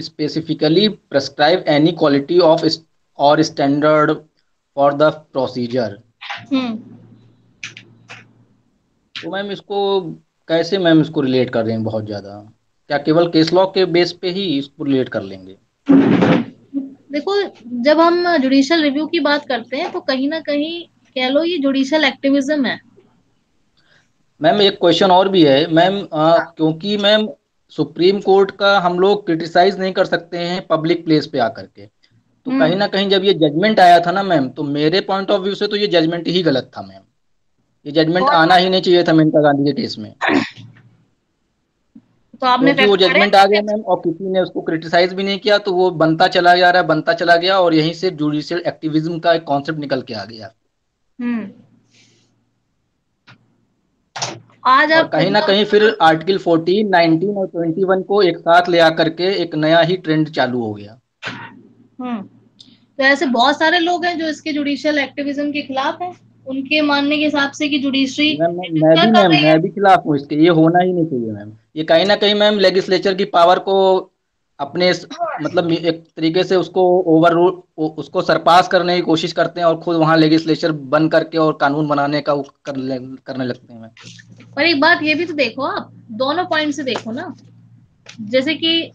specifically prescribe any quality of और स्टैंडर्ड फॉर द प्रोसीजर। तो मैम इसको कैसे मैम इसको रिलेट कर रहे हैं बहुत ज़्यादा, क्या केवल केस लॉ के बेस पे ही इसको रिलेट कर लेंगे? देखो जब हम जुडिशियल रिव्यू की बात करते हैं तो कहीं ना कहीं कह लो ये जुडिशियल एक्टिविज्म है। मैम एक क्वेश्चन और भी है मैम, क्योंकि मैम सुप्रीम कोर्ट का हम लोग क्रिटिसाइज नहीं कर सकते हैं पब्लिक प्लेस पे आकर के, तो कहीं ना कहीं जब ये जजमेंट आया था ना मैम, तो मेरे पॉइंट ऑफ व्यू से तो ये जजमेंट ही गलत था मैम। ये जजमेंट आना ही नहीं चाहिए था मेनका गांधी के केस में, तो आपने क्योंकि वो जजमेंट आ गया मैम और किसी ने उसको क्रिटिसाइज भी नहीं किया, तो वो बनता चला जा रहा है, बनता चला गया, और यहीं से जुडिशियल एक्टिविज्म का एक कॉन्सेप्ट निकल के आ गया। आज और आप कहीं ना कहीं फिर आर्टिकल 14, 19 और 21 को एक साथ ले आकर के एक नया ही ट्रेंड चालू हो गया। तो ऐसे बहुत सारे लोग हैं जो इसके जुडिशियल एक्टिविज्म के खिलाफ हैं, उनके मानने के हिसाब से कि जुडिशरी मैं भी खिलाफ हूँ इसके, ये होना ही नहीं चाहिए मैम। ये कहीं ना कहीं मैम लेजिस्लेचर की पावर को अपने मतलब एक तरीके से उसको ओवर रूल उसको सरपास करने की कोशिश करते हैं और खुद वहाँ लेजिस्लेचर बन करके और कानून बनाने का करने लगते हैं। पर एक बात ये भी तो देखो, आप दोनों पॉइंट से देखो ना। जैसे कि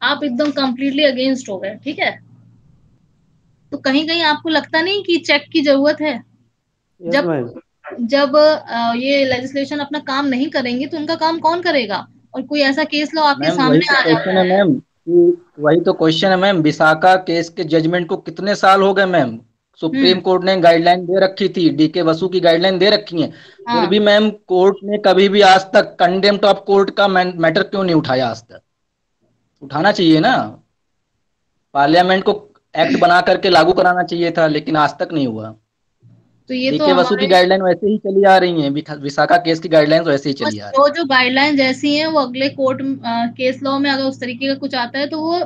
आप एकदम कंप्लीटली अगेंस्ट हो गए, ठीक है, तो कहीं कहीं आपको लगता नहीं कि चेक की जरूरत है? जब ये लेजिस्लेशन अपना काम नहीं करेंगे तो उनका काम कौन करेगा? और कोई ऐसा केस लो आपके सामने आ जाता है मैम, वही तो क्वेश्चन है मैम। विशाखा केस के जजमेंट को कितने साल हो गए मैम? सुप्रीम कोर्ट ने गाइडलाइन दे रखी थी, डीके बसु की गाइडलाइन दे रखी है, फिर भी मैम कोर्ट ने कभी भी आज तक कंडेम्प्ट ऑफ कोर्ट का मैटर क्यों नहीं उठाया? आज तक उठाना चाहिए ना, पार्लियामेंट को एक्ट बना करके लागू कराना चाहिए था, लेकिन आज तक नहीं हुआ। तो ये डीके बसु की गाइडलाइन वैसे ही चली आ रही है, विशाखा केस की गाइडलाइंस वैसे ही चली आ रही है। जो गाइडलाइन जैसी हैं वो अगले कोर्ट केस लॉ में अगर उस तरीके का कुछ आता है तो वो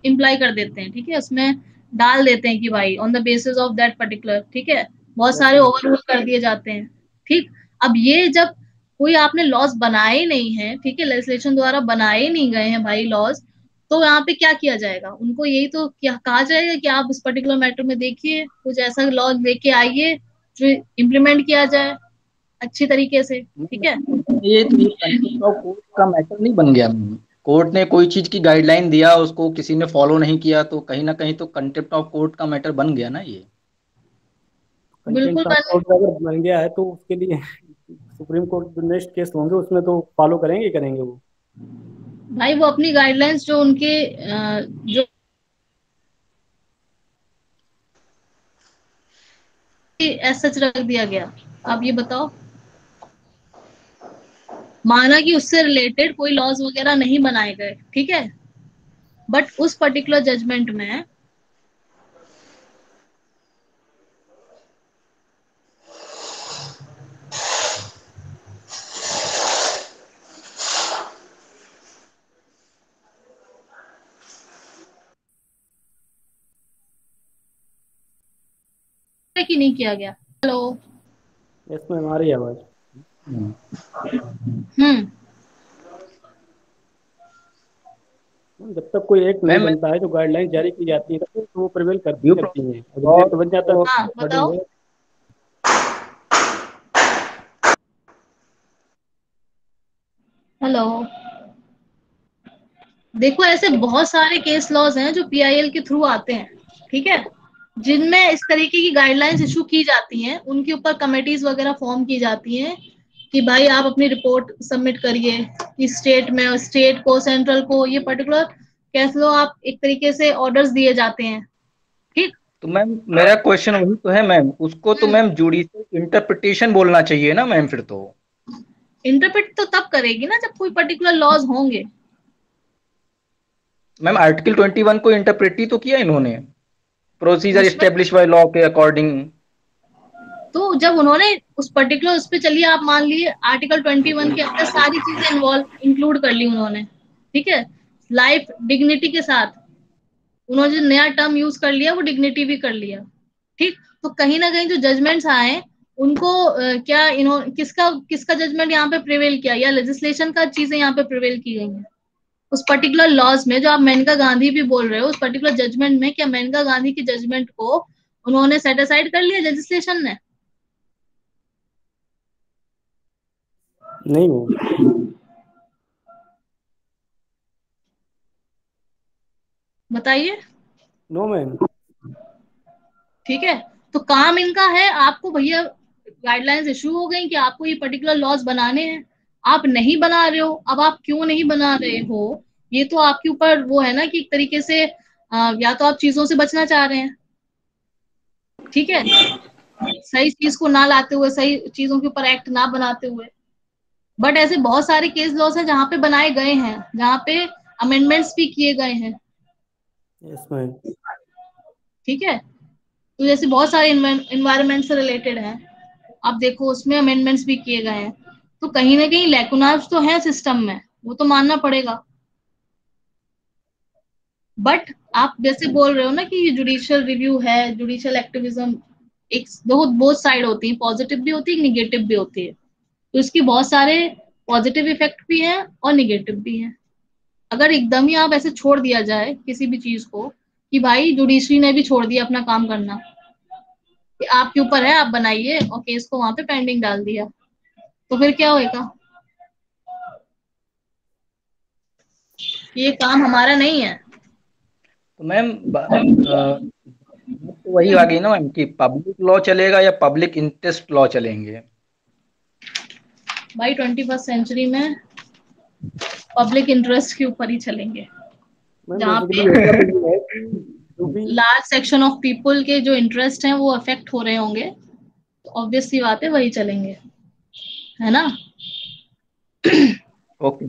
इम्प्लाई कर देते हैं, ठीक है, उसमें डाल देते हैं कि भाई on the basis of that particular, ठीक है, बहुत सारे ओवररूल कर दिए जाते हैं, ठीक। अब ये जब कोई आपने लॉज बनाए नहीं है, ठीक है, लेजिस्लेशन द्वारा बनाए नहीं गए हैं भाई लॉज, तो यहाँ पे क्या किया जाएगा? उनको यही तो क्या कहा जाएगा कि आप इस पर्टिकुलर मैटर में देखिए, कुछ ऐसा लॉ लेके आइए जो इम्प्लीमेंट किया जाए अच्छी तरीके से, ठीक है। ये तो कंटेम्प्ट ऑफ कोर्ट का मैटर नहीं बन गया। कोर्ट ने कोई चीज की गाइडलाइन दिया, उसको किसी ने फॉलो नहीं किया, तो कहीं ना कहीं तो कंटेम्प्ट ऑफ कोर्ट का मैटर बन गया ना। ये बिल्कुल अगर बन गया है तो उसके लिए सुप्रीम कोर्ट जो नेक्स्ट केस होंगे उसमें तो फॉलो करेंगे वो भाई। वो अपनी गाइडलाइंस जो उनके जो एज सच रख दिया गया, आप ये बताओ, माना कि उससे रिलेटेड कोई लॉज वगैरह नहीं बनाए गए, ठीक है, बट उस पर्टिकुलर जजमेंट में कि नहीं किया गया। हेलो, इसमें हमारी आवाज जब तक कोई एक्ट नहीं बनता है, जो गाइडलाइन जारी की जाती है तो वो प्रिवेल करती है। और बन जाता है। बताओ। हेलो, देखो ऐसे बहुत सारे केस लॉज हैं जो पीआईएल के थ्रू आते हैं, ठीक है, जिनमें इस तरीके की गाइडलाइंस इशू की जाती हैं, उनके ऊपर कमेटीज वगैरह फॉर्म की जाती हैं कि भाई आप अपनी रिपोर्ट सबमिट करिए, कि स्टेट में, स्टेट को, सेंट्रल को, ये पर्टिकुलर केस लॉ आप एक तरीके से ऑर्डर्स दिए जाते हैं, ठीक। तो मैम मेरा क्वेश्चन वही तो है मैम, उसको तो मैम जुडिशियल इंटरप्रिटेशन बोलना चाहिए ना मैम फिर तो। इंटरप्रेट तो तब करेगी ना जब कोई पर्टिकुलर लॉज होंगे। मैम आर्टिकल 21 को इंटरप्रेट ही तो किया इन्होंने, प्रोसीजर उसमें एस्टेब्लिश बाय लॉ के अकॉर्डिंग। तो जब उन्होंने उस पर्टिकुलर उस पे, चलिए आप मान लिए आर्टिकल 21 के अंदर सारी चीजें इन्वॉल्व इंक्लूड कर ली उन्होंने, ठीक है, लाइफ डिग्निटी के साथ उन्होंने जो नया टर्म यूज कर लिया वो डिग्निटी भी कर लिया, ठीक। तो कहीं ना कहीं जो जजमेंट्स आए उनको क्या इन्होंने किसका किसका जजमेंट यहाँ पे प्रिवेल किया, या लेजिस्लेशन का चीजें यहाँ पे प्रिवेल की गई हैं उस पर्टिकुलर लॉज में। जो आप मेनका गांधी भी बोल रहे हो, उस पर्टिकुलर जजमेंट में क्या मेनका गांधी की जजमेंट को उन्होंने सेट असाइड कर लिया लेजिस्लेशन ने? नहीं मैम, बताइए। No ma'am. ठीक है, तो काम इनका है, आपको भैया गाइडलाइंस इशू हो गई कि आपको ये पर्टिकुलर लॉज बनाने हैं, आप नहीं बना रहे हो। अब आप क्यों नहीं बना रहे हो, ये तो आपके ऊपर वो है ना कि एक तरीके से या तो आप चीजों से बचना चाह रहे हैं, ठीक है, सही चीज को ना लाते हुए, सही चीजों के ऊपर एक्ट ना बनाते हुए। बट ऐसे बहुत सारे केस लॉस हैं जहाँ पे बनाए गए हैं, जहाँ पे अमेंडमेंट्स भी किए गए हैं, यस मैम। ठीक है। तो जैसे बहुत सारे इन्वायरमेंट से रिलेटेड है, आप देखो उसमें अमेंडमेंट्स भी किए गए हैं, तो कहीं ना कहीं लैकुनाज तो है सिस्टम में, वो तो मानना पड़ेगा। बट आप जैसे बोल रहे हो ना कि ये जुडिशियल रिव्यू है, जुडिशियल एक्टिविज्म, एक बहुत साइड होती है, पॉजिटिव भी होती है, निगेटिव भी होती है। तो इसके बहुत सारे पॉजिटिव इफेक्ट भी हैं और निगेटिव भी हैं। अगर एकदम ही आप ऐसे छोड़ दिया जाए किसी भी चीज को कि भाई जुडिशरी ने भी छोड़ दिया अपना काम करना, कि आपके ऊपर है, आप बनाइए, और केस को वहां पे पेंडिंग डाल दिया, तो फिर क्या होएगा? ये काम हमारा नहीं है। तो मैम तो वही आ गई ना मैम कि पब्लिक लॉ चलेगा या पब्लिक इंटरेस्ट लॉ चलेंगे। भाई 21st सेंचुरी में पब्लिक इंटरेस्ट के ऊपर ही चलेंगे, मैम जहाँ बेसिकली पे ऐसा भी है कि जो भी लार्ज सेक्शन ऑफ पीपल के जो इंटरेस्ट हैं वो अफेक्ट हो रहे होंगे, तो ऑब्वियस सी बात है वही चलेंगे, है ना। ओके।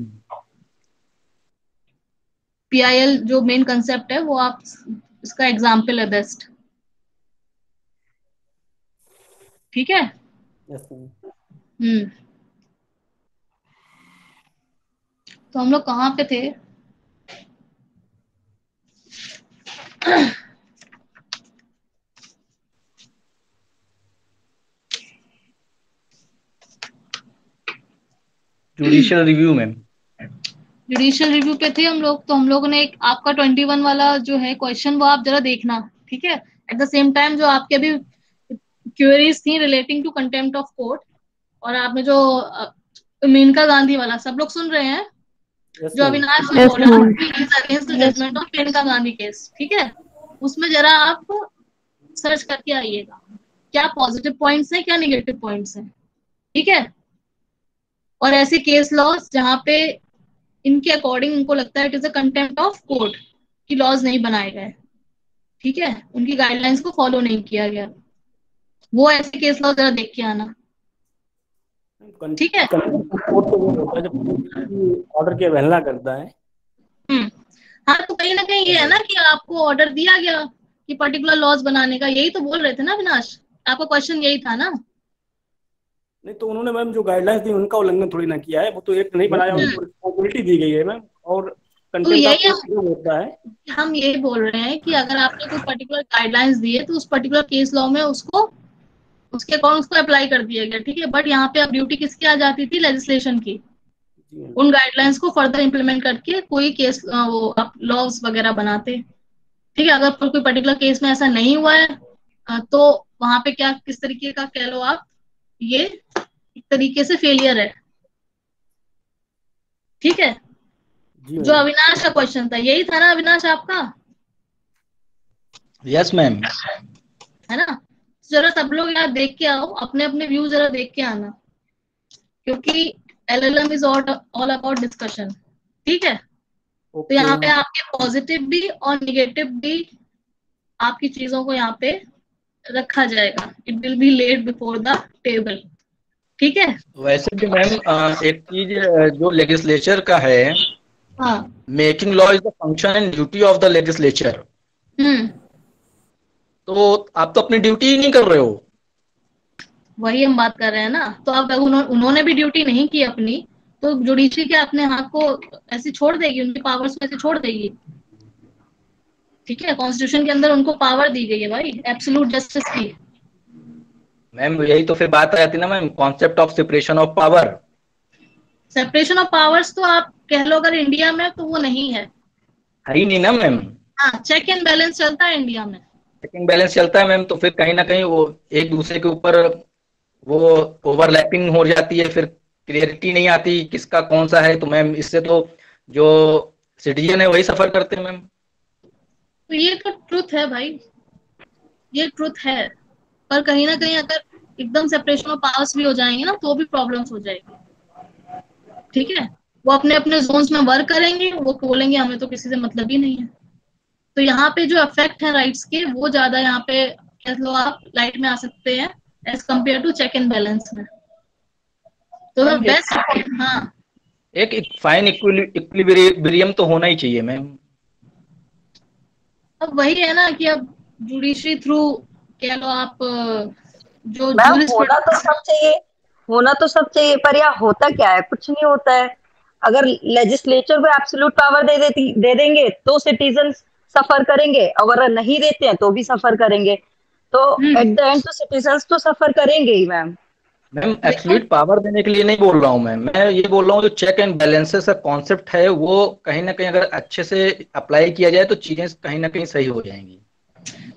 पीआईएल जो मेन कंसेप्ट है वो आप इसका एग्जाम्पल है बेस्ट, ठीक है। Yes ma'am. तो हम लोग कहाँ पे थे? Judicial review ma'am. Judicial review पे थे हम लोग। तो हम लोगों ने एक आपका 21 वाला जो है क्वेश्चन वो आप जरा देखना, ठीक है। एट द सेम टाइम जो आपके अभी क्वेरीज थी relating to contempt of court, और आपने जो मेनका गांधी वाला, सब लोग सुन रहे हैं यस जो मैम। अविनाश ने बोला against the judgment of Maneka Gandhi case, ठीक है, उसमें जरा आप सर्च करके आइएगा क्या पॉजिटिव पॉइंट्स हैं, क्या निगेटिव पॉइंट्स हैं, ठीक है। और ऐसे केस लॉस जहाँ पे इनके अकॉर्डिंग उनको लगता है it is a contempt of court कि लॉज नहीं बनाए गए, ठीक है, उनकी गाइडलाइंस को फॉलो नहीं किया गया, वो ऐसे केस लॉ जरा देख के आना, ठीक है। कोर्ट तो वो होता है जब ऑर्डर की अवहेलना करता है। हाँ, तो कहीं ना कहीं ये है ना कि आपको ऑर्डर दिया गया कि पर्टिकुलर लॉज बनाने का, यही तो बोल रहे थे ना अविनाश, आपका क्वेश्चन यही था ना। नहीं तो उन्होंने मैम जो गाइडलाइंस दी उनका उल्लंघन थोड़ी ना किया है, वो तो एक्ट नहीं बनाया, उनको रिस्पॉन्सिबिलिटी दी गई है मैम। और तो कंटेम्प्ट ऑफ यही कोर्ट जो होता है, हम ये बोल रहे हैं कि अगर आपने कोई पर्टिकुलर गाइडलाइंस दी है तो उस पर्टिकुलर केस लॉ में उसको उसके अकॉर्डिंग उसको अप्लाई कर दिया गया, ठीक है। बट यहाँ पे अब ड्यूटी किसकी आ जाती थी? लेजिस्लेशन की, उन गाइडलाइंस को फर्दर इम्प्लीमेंट करके कोई केस वो आप लॉज वगैरह बनाते, ठीक है। अगर कोई पर्टिकुलर केस में ऐसा नहीं हुआ है तो वहां पे क्या, किस तरीके का कह लो आप, ये एक तरीके से फेलियर है, ठीक है। जी जो मैम। अविनाश का क्वेश्चन था यही था ना अविनाश आपका, यस मैम। है ना? जरा सब लोग यहाँ देख के आओ, अपने अपने व्यू जरा देख के आना, क्योंकि LLM is all about discussion. ठीक है, तो ओके यहाँ पे आपके पॉजिटिव भी और निगेटिव भी आपकी चीजों को यहाँ पे रखा जाएगा। It will be laid before the table. ठीक है। वैसे भी मैम एक चीज जो लेजिस्लेचर का है, हाँ। Making law is the function and duty of the legislature. हम्म, तो आप तो अपनी ड्यूटी ही नहीं कर रहे हो। वही हम बात कर रहे हैं ना। तो अब उन्होंने भी ड्यूटी नहीं की अपनी, तो जुडिशरी क्या अपने हाथ को ऐसे छोड़ देगी, उनकी पावर्स को ऐसे छोड़ देगी? ठीक है, कॉन्स्टिट्यूशन के अंदर उनको पावर दी गई है भाई, एब्सोल्यूट जस्टिस की। मैम यही तो फिर बात आ जाती है ना ma'am, concept of separation of power. Separation of powers तो आप कह लो अगर इंडिया में, तो वो नहीं है। है ही नहीं ना मैम। हाँ, चेक एंड बैलेंस चलता है इंडिया में। चेकिंग बैलेंस चलता है मैम, तो फिर कहीं ना कहीं वो एक दूसरे के ऊपर वो ओवरलैपिंग हो जाती है, फिर क्लियरिटी नहीं आती किसका कौन सा है। तो मैम इससे तो जो सिटीजन है वही सफर करते हैं मैम। तो ये तो ट्रुथ है भाई, ये ट्रुथ है। पर कहीं ना कहीं अगर एकदम सेपरेशन ऑफ पावर्स भी हो जाएंगे ना, तो भी प्रॉब्लम्स हो जाएगी। ठीक है, वो अपने अपने जोन्स में वर्क करेंगे, वो बोलेंगे हमें तो किसी से मतलब ही नहीं है। तो यहाँ पे जो इफेक्ट है राइट्स के, वो ज्यादा यहाँ पे कह लो आप लाइट में आ सकते हैं as compare to check and balance में। तो द मैम बेस्ट, हाँ, एक फाइन इक्विलिब्रियम तो होना ही चाहिए मैम। अब वही है ना कि अब जुडिशरी थ्रू कह लो आप जो मैम होना तो jurisprudence- सब चाहिए, होना तो सब चाहिए, पर यहाँ होता क्या है, कुछ नहीं होता है। अगर लेजिस्लेचर को एब्सोल्यूट पावर दे देंगे तो सिटीजन सफर करेंगे, अगर नहीं देते हैं तो भी सफर करेंगे। तो एट द एंड तो सिटीजन तो सफर करेंगे ही मैम। मैम एब्सोल्यूट पावर देने के लिए नहीं बोल रहा हूँ मैं ये बोल रहा हूँ जो चेक एंड बैलेंसेस का कॉन्सेप्ट है वो कहीं ना कहीं अगर अच्छे से अप्लाई किया जाए तो चीजें कहीं ना कहीं सही हो जाएंगी।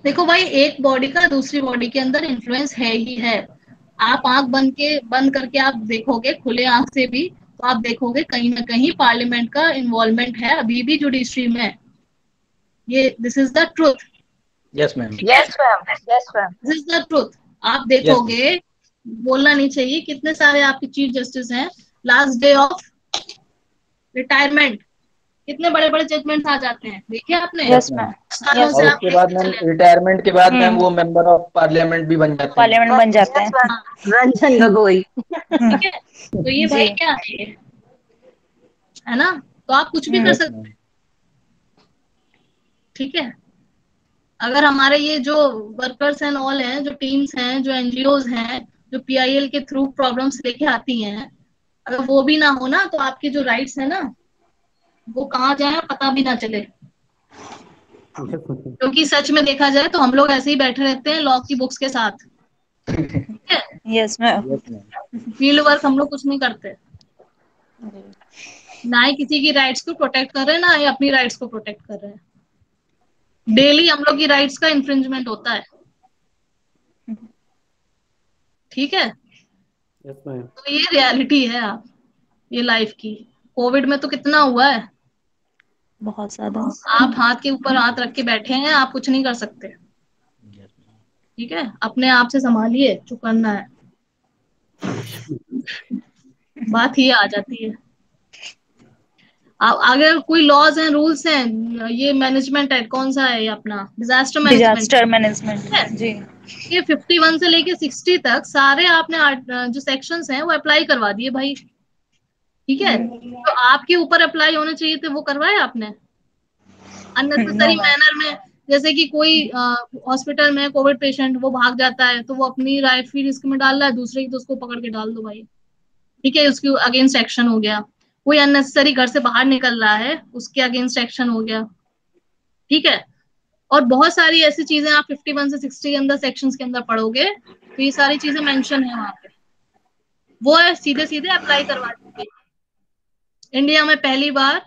देखो भाई, एक बॉडी का दूसरी बॉडी के अंदर इन्फ्लुएंस है ही है। आप आंख बंद करके आप देखोगे, खुले आंख से भी, तो आप देखोगे कहीं ना कहीं पार्लियामेंट का इन्वॉल्वमेंट है अभी भी जुडिशरी में। ये this is the truth. Yes ma'am. Yes ma'am, yes ma'am. This is the truth. आप यस देखोगे, बोलना नहीं चाहिए, कितने सारे आपके चीफ जस्टिस हैं, लास्ट डे ऑफ रिटायरमेंट कितने बड़े बड़े जजमेंट्स आ जाते हैं, देखिए आपने? Yes ma'am. सालों से और आप उसके बाद मैम रिटायरमेंट के बाद मैम वो मेंबर ऑफ पार्लियामेंट भी बन जाते हैं। पार्लियामेंट बन जाते हैं। रंजन गोगोई। ठीक है, तो ये भाई क्या है ना? तो आप कुछ भी कर सकते हैं। ठीक है, अगर हमारे ये जो वर्कर्स एंड ऑल हैं, जो टीम्स हैं, जो एनजीओज हैं, जो PIL के थ्रू प्रॉब्लम्स लेके आती हैं, अगर वो भी ना हो ना, तो आपके जो राइट्स है ना, वो कहाँ जाए पता भी ना चले। क्योंकि सच में देखा जाए तो हम लोग ऐसे ही बैठे रहते हैं लॉ की बुक्स के साथ। ठीक है, यस मैम। फील्ड वर्क हम लोग कुछ नहीं करते, ना ही किसी की राइट्स को प्रोटेक्ट कर रहे हैं, ना ही अपनी राइट्स को प्रोटेक्ट कर रहे हैं। डेली हम लोग की राइट्स का इन्फ्रिंजमेंट होता है। ठीक है, यस मैम। तो ये रियलिटी है आप, ये लाइफ की। कोविड में तो कितना हुआ है, बहुत ज्यादा। आप हाथ के ऊपर हाथ रख के बैठे हैं, आप कुछ नहीं कर सकते। ठीक है, अपने आप से संभालिए, चुप करना है। बात ही आ जाती है। अगर कोई लॉज हैं, रूल्स हैं, ये मैनेजमेंट एक्ट कौन सा है, ये अपना डिजास्टर मैनेजमेंट जी। ये 51 से लेके 60 तक सारे आपने जो सेक्शंस हैं वो अप्लाई करवा दिए भाई। ठीक है, तो आपके ऊपर अप्लाई होने चाहिए थे, वो करवाए आपने अननेसेसरी मैनर में। जैसे कि कोई हॉस्पिटल में कोविड पेशेंट वो भाग जाता है, तो वो अपनी लाइफ भी रिस्क में डाल रहा है, दूसरे की तो उसको पकड़ के डाल दो भाई। ठीक है, उसके अगेंस्ट एक्शन हो गया। कोई अननेसेसरी घर से बाहर निकल रहा है, उसके अगेंस्ट एक्शन हो गया। ठीक है, और बहुत सारी ऐसी चीजें आप 51 से 60 के अंदर सेक्शंस के अंदर पढ़ोगे, तो ये सारी चीजें मेंशन है वहां पे, वो है सीधे सीधे अप्लाई करवा दीजिए। इंडिया में पहली बार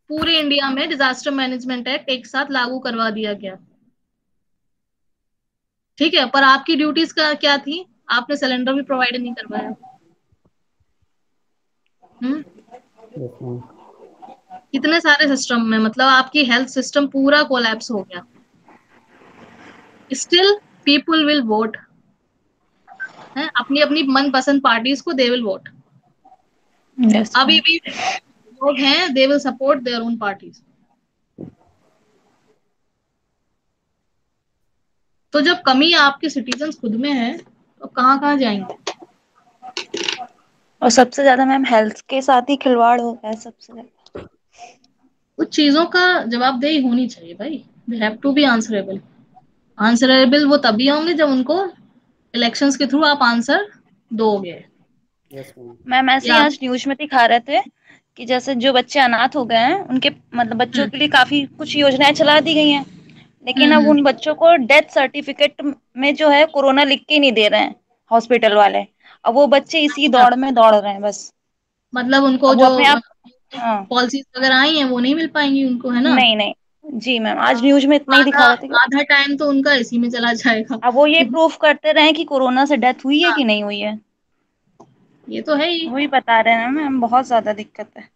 पूरे इंडिया में डिजास्टर मैनेजमेंट एक्ट एक साथ लागू करवा दिया गया। ठीक है, पर आपकी ड्यूटीज का क्या थी? आपने सिलेंडर भी प्रोवाइड नहीं करवाया। Yes ma'am. इतने सारे सिस्टम में मतलब आपकी हेल्थ सिस्टम पूरा कोलैप्स हो गया, स्टिल पीपल विल वोट है अपनी अपनी मनपसंद पार्टीज को, दे विल वोट। यस अभी भी लोग हैं, they will support their own parties. तो जब कमी आपके सिटीजन्स खुद में है तो कहाँ कहाँ जाएंगे। और सबसे ज्यादा मैम हेल्थ के साथ ही खिलवाड़ हो गया है सबसे ज्यादा। कुछ चीजों का जवाबदेही होनी चाहिए भाई, they have to be answerable. Answerable वो तभी होंगे जब उनको इलेक्शंस के थ्रू आप आंसर दोगे। Yes ma'am. मैम ऐसे ही या आज न्यूज में दिखा रहे थे कि जैसे जो बच्चे अनाथ हो गए हैं उनके मतलब बच्चों के लिए काफी कुछ योजनाएं चला दी गई हैं, लेकिन अब उन बच्चों को डेथ सर्टिफिकेट में जो है कोरोना लिख के नहीं दे रहे हैं हॉस्पिटल वाले। अब वो बच्चे इसी दौड़ में दौड़ रहे हैं बस। मतलब उनको अब वो जो अपने आप हाँ पॉलिसीज वगैरह आई हैं वो नहीं मिल पाएंगी उनको, है ना। नहीं नहीं जी मैम, आज न्यूज में इतना ही आधा दिखा रहे थे कि आधा टाइम तो उनका इसी में चला जाएगा। अब वो ये प्रूफ करते रहे कि कोरोना से डेथ हुई है कि नहीं हुई है, ये तो है ही। वही बता रहे हैं मैम, बहुत ज्यादा दिक्कत है।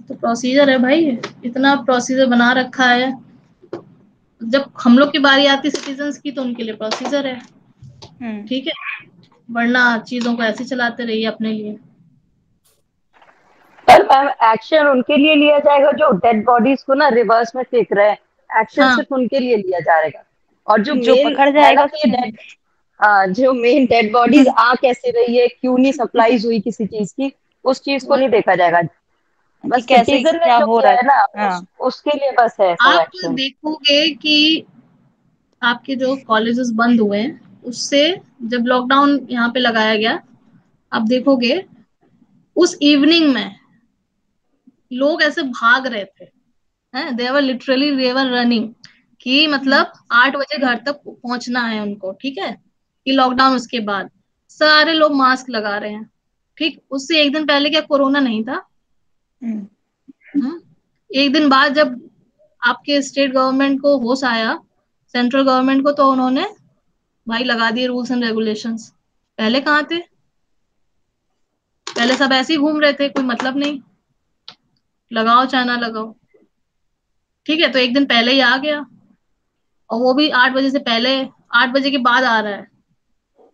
तो प्रोसीजर है भाई, इतना प्रोसीजर बना रखा है। जब हम लोग की बारी आती सिटीजन्स की तो उनके लिए प्रोसीजर है, ठीक है, वरना चीजों को ऐसे चलाते रहिए अपने लिए। पर मैम एक्शन उनके लिए लिया जाएगा जो डेड बॉडीज को ना रिवर्स में फेंक रहे हैं, एक्शन हाँ सिर्फ उनके लिए लिया जाएगा। और जो जो मेन पकड़ है ना जाएगा कि डेड, जो मेन डेड बॉडीज आ कैसे रही है, क्यों नहीं सप्लाईज हुई किसी चीज की, उस चीज को नहीं देखा जाएगा। कि बस कैसे सिटीजन ने क्या जो हो किया रहा है ना है। हाँ उसके लिए बस है सब आप एक्शन। देखोगे कि आपके जो कॉलेजेस बंद हुए हैं उससे जब लॉकडाउन यहाँ पे लगाया गया, आप देखोगे उस इवनिंग में लोग ऐसे भाग रहे थे, हैं, देवर लिटरली देवर रनिंग, कि मतलब 8 बजे घर तक पहुंचना है उनको, ठीक है, कि लॉकडाउन उसके बाद सारे लोग मास्क लगा रहे हैं। ठीक, उससे एक दिन पहले क्या कोरोना नहीं था। एक दिन बाद जब आपके स्टेट गवर्नमेंट को होश आया, सेंट्रल गवर्नमेंट को, तो उन्होंने भाई लगा दिए रूल्स एंड रेगुलेशंस। पहले कहाँ थे, पहले सब ऐसे ही घूम रहे थे, कोई मतलब नहीं, लगाओ चाहे ना लगाओ, ठीक है। तो एक दिन पहले ही आ गया, और वो भी 8 बजे से पहले, 8 बजे के बाद आ रहा है,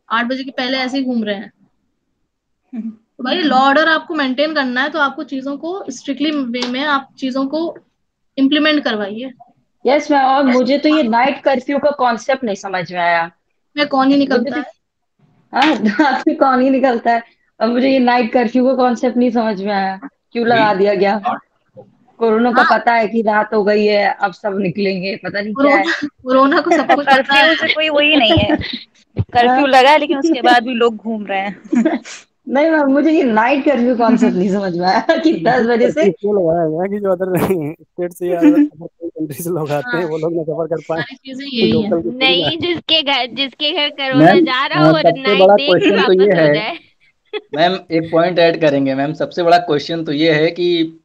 8 बजे के पहले ऐसे ही घूम रहे हैं। तो भाई लॉ ऑर्डर आपको मेंटेन करना है तो आपको चीजों को स्ट्रिक्टली वे में आप चीजों को इम्प्लीमेंट करवाइए। यस मैम, और मुझे तो ये नाइट कर्फ्यू का कॉन्सेप्ट नहीं समझ में आया। मैं कौन ही मुझे निकलता तो है। हाँ रात में कौन ही निकलता है। और मुझे ये नाइट कर्फ्यू का कॉन्सेप्ट नहीं समझ में आया, क्यों लगा दिया गया। कोरोना को हाँ, पता है कि रात हो गई है, अब सब निकलेंगे, पता नहीं क्या है। कोरोना कोरोना को सब कुछ पता कर्फ्यू से है। कोई वही नहीं है, कर्फ्यू लगा है लेकिन उसके बाद भी लोग घूम रहे हैं। नहीं मैम, मुझे ये नाइट कर्फ्यू कॉन्सेप्ट नहीं समझ में आया कि 10 बजे से। इसलिए लगाया गया कि जो अदर स्टेट से या अदर कोई कंट्री से लोग आते हैं हाँ, वो लोग ना सफर कर पाए, सारी चीजें यही है। लोकल की थोड़ी नहीं, बात। जिसके घर कोरोना मैम जा रहा हो और सबसे नाइट बड़ा देख के क्वेश्चन तो ये वापस हो है, जाए। मैम एक पॉइंट ऐड करेंगे मैम, सबसे बड़ा क्वेश्चन तो ये है कि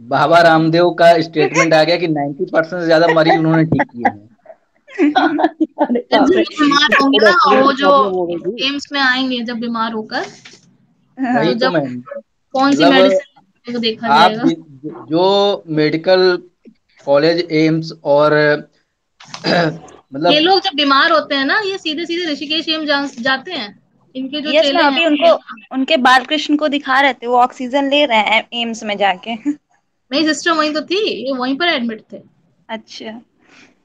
बाबा रामदेव का स्टेटमेंट आ गया कि 90% से ज्यादा मरीज उन्होंने ठीक किए हैं। अरे जब बाप भी रे। वो बीमार होंगे थोड़ा ना, और ऑक्सीजन वो की जो प्रॉब्लम हो गई थी। एम्स में आएंगे जब बीमार होकर, वही तो तो जब मैम, कौन सी मतलब मेडिसिन को देखा आप जाएगा। जो मेडिकल कॉलेज एम्स और ये मतलब लोग जब बीमार होते हैं ना, ये सीधे सीधे ऋषिकेश एम्स जाते हैं, इनके जो यस चेले मैम, हैं। अभी उनको उनके बालकृष्ण को दिखा रहे थे, वो ऑक्सीजन ले रहे हैं एम्स में जाके। मेरी सिस्टर वहीं तो थी, ये वहीं पर एडमिट थे। अच्छा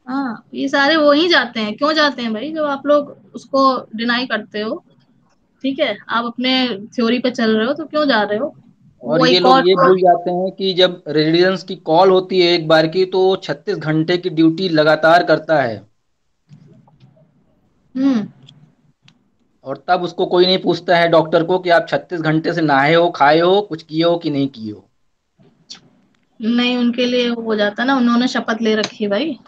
हाँ, ये सारे वहीं जाते हैं। क्यों जाते हैं भाई, जब आप लोग उसको डिनाई करते हो, ठीक है, आप अपने थ्योरी पे चल रहे हो, तो क्यों जा रहे हो। और वो ये एक लोग और ये भूल जाते हैं कि जब रेजिडेंस की कॉल होती है एक बार की तो 36 घंटे की ड्यूटी लगातार करता है, हम्म और तब उसको कोई नहीं पूछता है डॉक्टर को कि आप 36 घंटे से नहाए हो, खाए हो, कुछ किए हो कि नहीं किए हो। नहीं, उनके लिए हो जाता ना, उन्होंने शपथ ले रखी है भाई,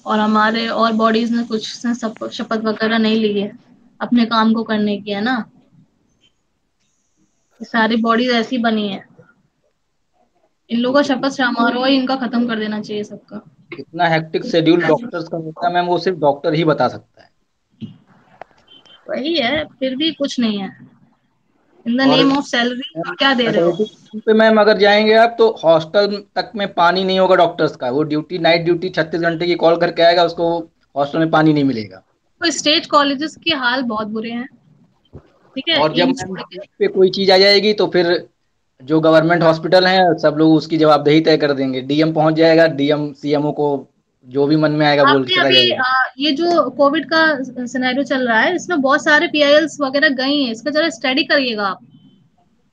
और हमारे और बॉडीज ने कुछ ने सब शपथ वगैरह नहीं ली है, अपने काम को करने की, है ना। ये सारी बॉडीज ऐसी बनी है, इन लोगों का शपथ समारोह ही इनका खत्म कर देना चाहिए सबका। इतना हेक्टिक शेड्यूल डॉक्टर्स का होता है मैम, वो सिर्फ डॉक्टर ही बता सकता है। वही है, फिर भी कुछ नहीं है। इन द और नेम ऑफ सैलरी क्या दे रहे हो? फैसिलिटी पे मैम अगर जाएंगे आप तो हॉस्टल तक में पानी नहीं होगा डॉक्टर्स का, वो ड्यूटी नाइट ड्यूटी 36 घंटे की कॉल करके आएगा, उसको हॉस्टल में पानी नहीं मिलेगा। तो स्टेट कॉलेजेस के हाल बहुत बुरे हैं, ठीक है। और जब एम्स मैम छोड़ के पे कोई चीज आ जाएगी तो फिर जो गवर्नमेंट हॉस्पिटल हैं सब लोग उसकी जवाबदेही तय कर देंगे, डीएम पहुंच जाएगा, डीएम सीएमओ को जो भी मन में आएगा बोल के आपने चला अभी जाएगा। ये जो कोविड का सिनेरियो चल रहा है, इसमें बहुत सारे पीआईएल्स वगैरह गई हैं, इसका जरा स्टडी करिएगा आप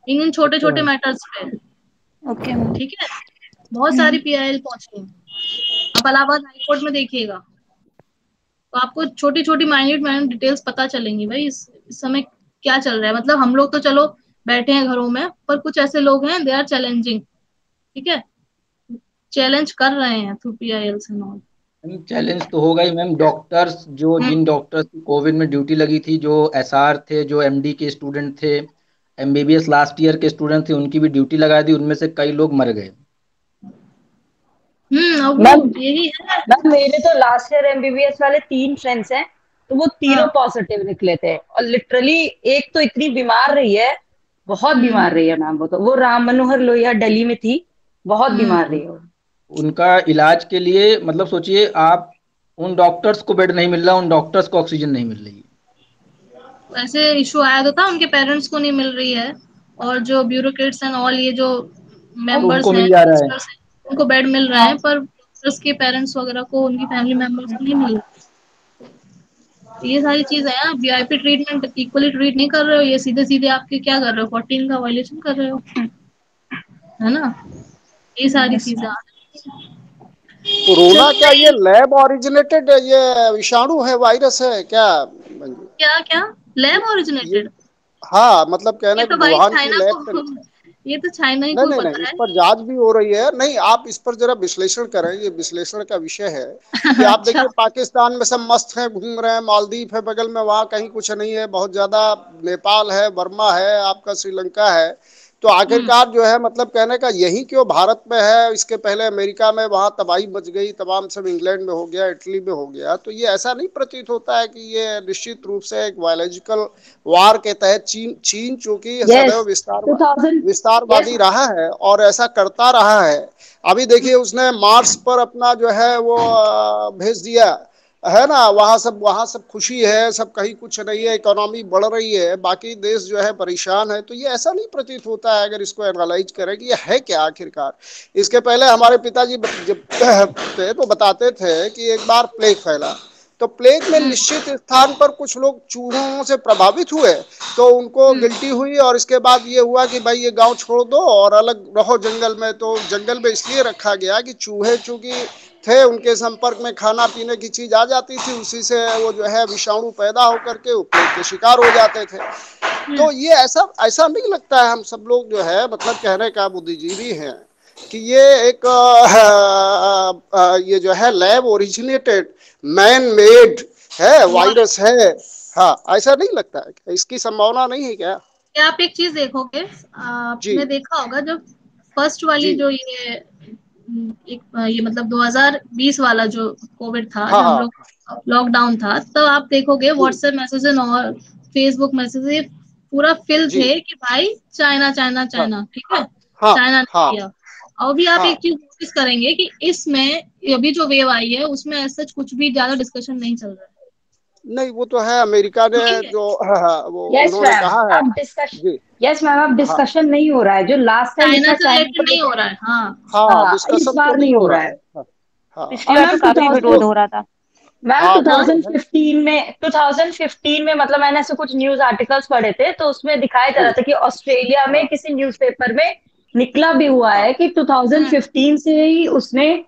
इन छोटे छोटे मैटर्स पे, ओके। ठीक है। बहुत सारी पीआईएल पहुंची हैं, आप इलाहाबाद हाईकोर्ट में देखिएगा तो आपको छोटी छोटी माइन्यूट डिटेल्स पता चलेंगी भाई इस समय क्या चल रहा है। मतलब हम लोग तो चलो बैठे हैं घरों में, पर कुछ ऐसे लोग हैं दे आर चैलेंजिंग, ठीक है, चैलेंज कर रहे हैं through PILs and all. Challenge तो होगा ही मैम। डॉक्टर्स जो जिन डॉक्टर्स की कोविड में ड्यूटी लगी थी, जो एसआर थे, जो एमडी के स्टूडेंट थे, एमबीबीएस लास्ट ईयर के स्टूडेंट थे, उनकी भी ड्यूटी लगा दी, उनमें से कई लोग मर गए। अब मैम वो यही है। मैम मेरे तो लास्ट ईयर एमबीबीएस वाले 3 फ्रेंड्स हैं, तो वो तीनों पॉजिटिव निकले थे। और लिटरली एक तो इतनी बीमार रही है, बहुत बीमार रही है मैम। वो राम मनोहर लोहिया दिल्ली में थी, बहुत बीमार रही है वो। उनका इलाज के लिए मतलब सोचिए आप, उन डॉक्टर्स को बेड नहीं मिल रहा, उन डॉक्टर्स को ऑक्सीजन नहीं मिल रही। ऐसे इशू आया तो था, उनके पेरेंट्स को नहीं मिल रही है, और जो ब्यूरोक्रेट्स एंड ऑल ये जो मेंबर्स उनको हैं, मिल जा रहा है। मिनिस्टर्स हैं, उनको बेड मिल रहा है, पर उसके पेरेंट्स वगैरह को, उनकी फैमिली मेंबर्स को नहीं मिल रहा। ये सारी चीजें हैं, आप वीआईपी ट्रीटमेंट इक्वली ट्रीट नहीं कर रहे हो, ये सीधे सीधे आपके क्या कर रहे हो, 14 का वायलेशन कर रहे हो, है ना। ये सारी चीजें कोरोना क्या ये लैब ओरिजिनेटेड ये विषाणु है, वायरस है क्या? क्या क्या लैब ओरिजिनेटेड? हाँ, मतलब कहना ये कि तो भाई वुहान की चाइना लैब को, ये तो चाइना ही नहीं को नहीं नहीं, पता इस है। पर जांच भी हो रही है। नहीं, आप इस पर जरा विश्लेषण करें, ये विश्लेषण का विषय है कि आप देखिए पाकिस्तान में सब मस्त हैं, घूम रहे हैं, मालदीव है बगल में, वहाँ कहीं कुछ नहीं है बहुत ज्यादा, नेपाल है, बर्मा है, आपका श्रीलंका है। तो आखिरकार जो है मतलब कहने का यही क्यों भारत में है? इसके पहले अमेरिका में, वहाँ तबाही मच गई, तमाम सब इंग्लैंड में हो गया, इटली में हो गया। तो ये ऐसा नहीं प्रतीत होता है कि ये निश्चित रूप से एक बायोलॉजिकल वार के तहत चीन चूंकि सदैव विस्तारवादी रहा है और ऐसा करता रहा है। अभी देखिए उसने मार्स पर अपना जो है वो भेज दिया है ना, वहाँ सब खुशी है, सब कहीं कुछ नहीं है, इकोनॉमी बढ़ रही है, बाकी देश जो है परेशान है। तो ये ऐसा नहीं प्रतीत होता है, अगर इसको एनालाइज करें कि ये है क्या आखिरकार। इसके पहले हमारे पिताजी जब थे तो बताते थे कि एक बार प्लेग फैला, तो प्लेग में निश्चित स्थान पर कुछ लोग चूहों से प्रभावित हुए, तो उनको गिल्टी हुई, और इसके बाद ये हुआ कि भाई ये गांव छोड़ दो और अलग रहो जंगल में। तो जंगल में इसलिए रखा गया कि चूहे चूंकि थे, उनके संपर्क में खाना पीने की चीज आ जाती थी, उसी से वो जो है विषाणु पैदा होकर के प्लेग के शिकार हो जाते थे। तो ये ऐसा नहीं लगता है, हम सब लोग जो है मतलब कहने का बुद्धिजीवी हैं कि ये एक ये जो है लैब ओरिजिनेटेड मैन मेड है वायरस है। हाँ, ऐसा नहीं लगता है, इसकी संभावना नहीं है क्या? आप एक चीज देखोगे, आपने देखा होगा जब फर्स्ट वाली जो ये मतलब 2020 वाला जो कोविड था, हाँ, जो हम लोग लॉकडाउन था, तो आप देखोगे व्हाट्सएप मैसेज और फेसबुक मैसेज पूरा फिल थे कि भाई चाइना चाइना चाइना, ठीक है, चाइना ने किया। और भी आप एक चीज नोटिस करेंगे कि इसमें अभी जो वेव आई है उसमें ऐसा कुछ भी ज्यादा डिस्कशन नहीं चल रहा है। नहीं, वो तो है अमेरिका ने जो वो उन्होंने कहा है। यस मैम, अब डिस्कशन नहीं हो रहा है जो लास्ट टाइम चाइना से रिलेटेड नहीं हो रहा है। हाँ, डिस्कशन इस बार नहीं हो रहा है। पिछली बार तो काफी विरोध हो रहा था मैम। 2015 में मतलब मैंने ऐसे कुछ न्यूज आर्टिकल्स पढ़े थे, तो उसमें दिखाया जा रहा था कि ऑस्ट्रेलिया में किसी न्यूज़पेपर में निकला भी हुआ है कि 2015 से ही उसने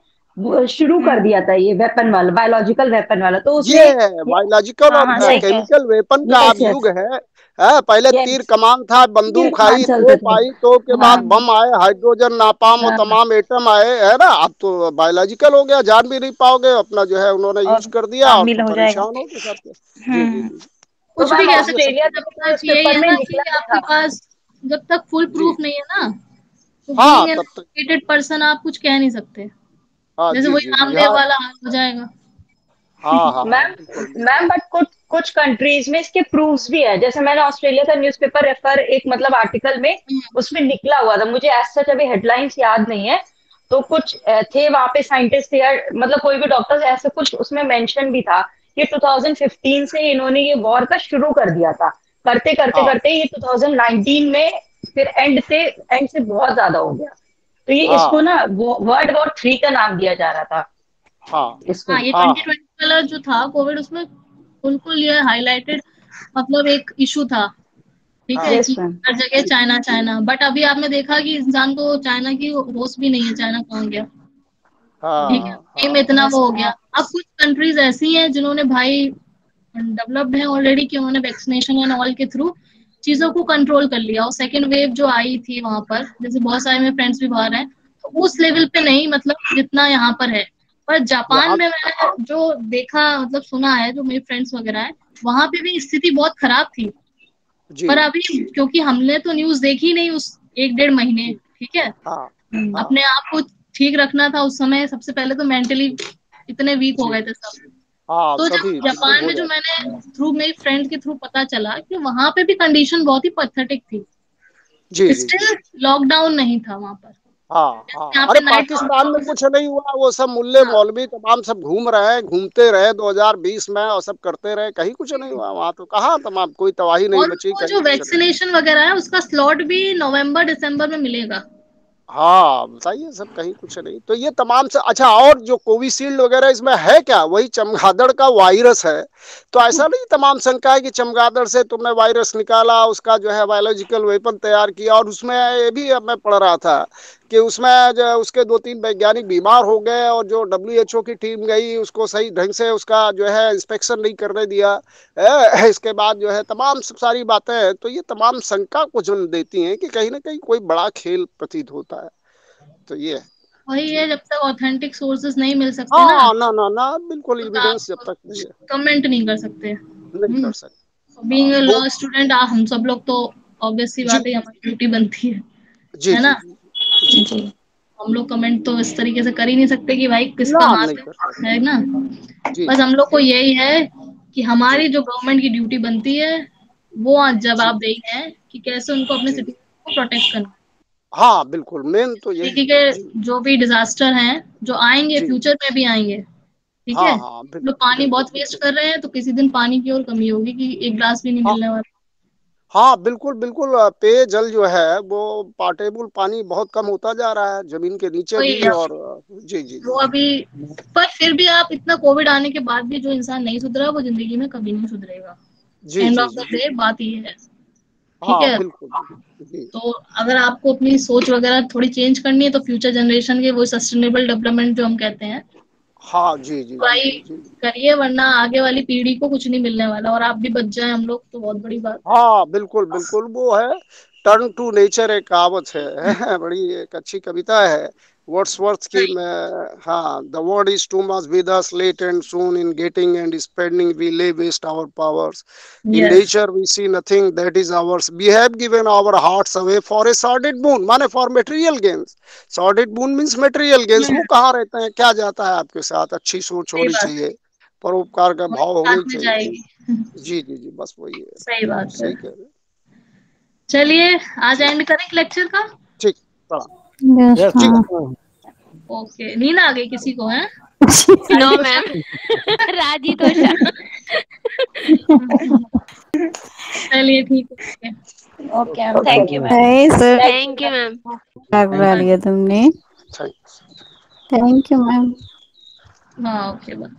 शुरू कर दिया था ये वेपन वाला, बायोलॉजिकल वेपन वाला। तो ये बायोलॉजिकल और केमिकल वेपन का अब युग है। पहले तीर कमान था, बंदूक आई, तोप आई, तो के बाद बम आए, हाइड्रोजन, नापाम और तमाम एटम आए, है ना। अब तो बायोलॉजिकल हो गया, जान भी नहीं पाओगे, अपना जो है उन्होंने यूज कर दिया और तो परेशान हो गए सबके। कुछ भी कह सकते हैं, आपके पास जब तक फुल प्रूफ नहीं है ना, तो एजुकेटेड पर्सन आप कुछ कह नहीं सकते। जैसे वही रामदेव वाला हो जाएगा। हाँ हाँ मैम बट कुछ कंट्रीज में इसके प्रूफ्स भी है। जैसे मैंने ऑस्ट्रेलिया का न्यूज़पेपर रेफर एक मतलब आर्टिकल में उसमें निकला हुआ था, मुझे एज सच अभी हेडलाइंस याद नहीं है, तो कुछ थे वहां पे साइंटिस्ट थे या मतलब कोई भी डॉक्टर्स, ऐसे कुछ उसमें मेंशन भी था कि 2015 से इन्होंने ये वॉर का शुरू कर दिया था, करते करते करते ये 2019 में फिर एंड से बहुत ज्यादा हो गया। तो ये इसको ना वर्ल्ड वॉर 3 का नाम दिया जा रहा था। इसको ये 2020 वाला जो था कोविड, उसमें बिल्कुल ये हाईलाइटेड मतलब एक इशू था, ठीक है, कि हर जगह चाइना चाइना, बट अभी आपने देखा कि इंसान को चाइना की होश भी नहीं है, चाइना कहाँ गया, ठीक है, गेम इतना वो हो गया। अब कुछ कंट्रीज ऐसी हैं जिन्होंने भाई डेवलप्ड है ऑलरेडी, कि उन्होंने वैक्सीनेशन एंड ऑल के थ्रू चीजों को कंट्रोल कर लिया। और सेकेंड वेव जो आई थी वहां पर, जैसे बहुत सारे मेरे फ्रेंड्स भी बाहर हैं, तो उस लेवल पे नहीं, मतलब जितना यहाँ पर है। पर जापान में मैंने जो देखा, मतलब सुना है, जो मेरे फ्रेंड्स वगैरह है, वहां पे भी स्थिति बहुत खराब थी। पर अभी क्योंकि हमने तो न्यूज देखी नहीं उस 1-1.5 महीने, ठीक है, अपने आप को ठीक रखना था उस समय। सबसे पहले तो मेंटली इतने वीक हो गए थे सब। तो जब जापान में जो मैंने थ्रू मेरी फ्रेंड के थ्रू पता चला कि वहां पे भी कंडीशन बहुत ही पैथेटिक थी, स्टिल लॉकडाउन नहीं था वहां पर। अरे पाकिस्तान में कुछ नहीं हुआ, वो सब मुल्ले मौलवी तमाम सब घूम रहे हैं, घूमते रहे 2020 में और सब करते रहे, कहीं कुछ नहीं हुआ वहाँ। तो कहाँ तमाम कोई तबाही नहीं बची। जो वैक्सीनेशन वगैरह है उसका स्लॉट भी नवंबर-दिसंबर में मिलेगा। हाँ बताइए, सब कहीं कुछ नहीं। तो ये तमाम से अच्छा, और जो कोविशील्ड वगैरह इसमें है क्या, वही चमगादड़ का वायरस है? तो ऐसा नहीं तमाम शंका है कि चमगादड़ से तुमने वायरस निकाला, उसका जो है बायोलॉजिकल वेपन तैयार किया? और उसमें ये भी मैं पढ़ रहा था कि उसमें जो उसके 2-3 वैज्ञानिक बीमार हो गए और जो WHO की टीम गई उसको सही ढंग से उसका जो है इंस्पेक्शन नहीं करने दिया। इसके बाद जो है तमाम सारी बातें हैं। तो ये तमाम शंका को जन्म देती हैं कि कहीं ना कहीं कोई बड़ा खेल प्रतीत होता है। तो ये वही है, जब तक ऑथेंटिक सोर्सेज नहीं मिल सकते ना बिल्कुल एविडेंस जब तक नहीं है, कमेंट नहीं कर सकते। नहीं कर सकते। बीइंग अ लॉ स्टूडेंट हम सब लोग तो ऑब्वियस सी बात है, हमारी ड्यूटी बनती है ना। हम लोग कमेंट तो इस तरीके से कर ही नहीं सकते कि भाई किसका हाथ है ना। बस हम लोग को यही है कि हमारी जो गवर्नमेंट की ड्यूटी बनती है वो आज जवाबदेही है कि कैसे उनको अपने सिटीजन को प्रोटेक्ट करना। हाँ बिल्कुल, मेन तो यही के जो भी डिजास्टर हैं जो आएंगे फ्यूचर में भी आएंगे, ठीक है। लोग पानी बहुत वेस्ट कर रहे हैं, तो किसी दिन पानी की और कमी होगी कि एक ग्लास भी नहीं मिलने वाला। हाँ बिल्कुल बिल्कुल, पेयजल जो है वो पोर्टेबल पानी बहुत कम होता जा रहा है जमीन के नीचे भी। और जी वो अभी, पर फिर भी आप इतना कोविड आने के बाद भी जो इंसान नहीं सुधरा वो जिंदगी में कभी नहीं सुधरेगा। एंड ऑफ द डे बात ये है, ठीक है। तो अगर आपको अपनी सोच वगैरह थोड़ी चेंज करनी है तो फ्यूचर जनरेशन के वो सस्टेनेबल डेवलपमेंट जो हम कहते हैं, हाँ जी भाई करिए, वरना आगे वाली पीढ़ी को कुछ नहीं मिलने वाला। और आप भी बच जाए हम लोग तो बहुत बड़ी बात। हाँ बिल्कुल बिल्कुल, वो है टर्न टू नेचर, एक कहावत है बड़ी एक अच्छी कविता है वर्ड्सवर्थ की। हाँ, the वर्ld is too much with us, late and soon in getting and spending we lay waste our powers. In nature we see nothing that is ours. We have given our hearts away for a sordid boon, माने for material gains. Sordid boon means material gains. वो कहाँ रहते हैं, क्या जाता है आपके साथ? अच्छी सोच होनी चाहिए, परोपकार का भाव होना चाहिए। जी बस वही है। सही बात है, सही कह रहे। चलिए आज एंड करें लेक्चर का। ठीक, ओके, नींद आ गई किसी को? है नो मैम, राजी तो चलिए ठीक है। Okay ma'am, thank you ma'am. Thank you ma'am. बना लिया तुमने, थैंक यू मैम। हाँ ओके बाय।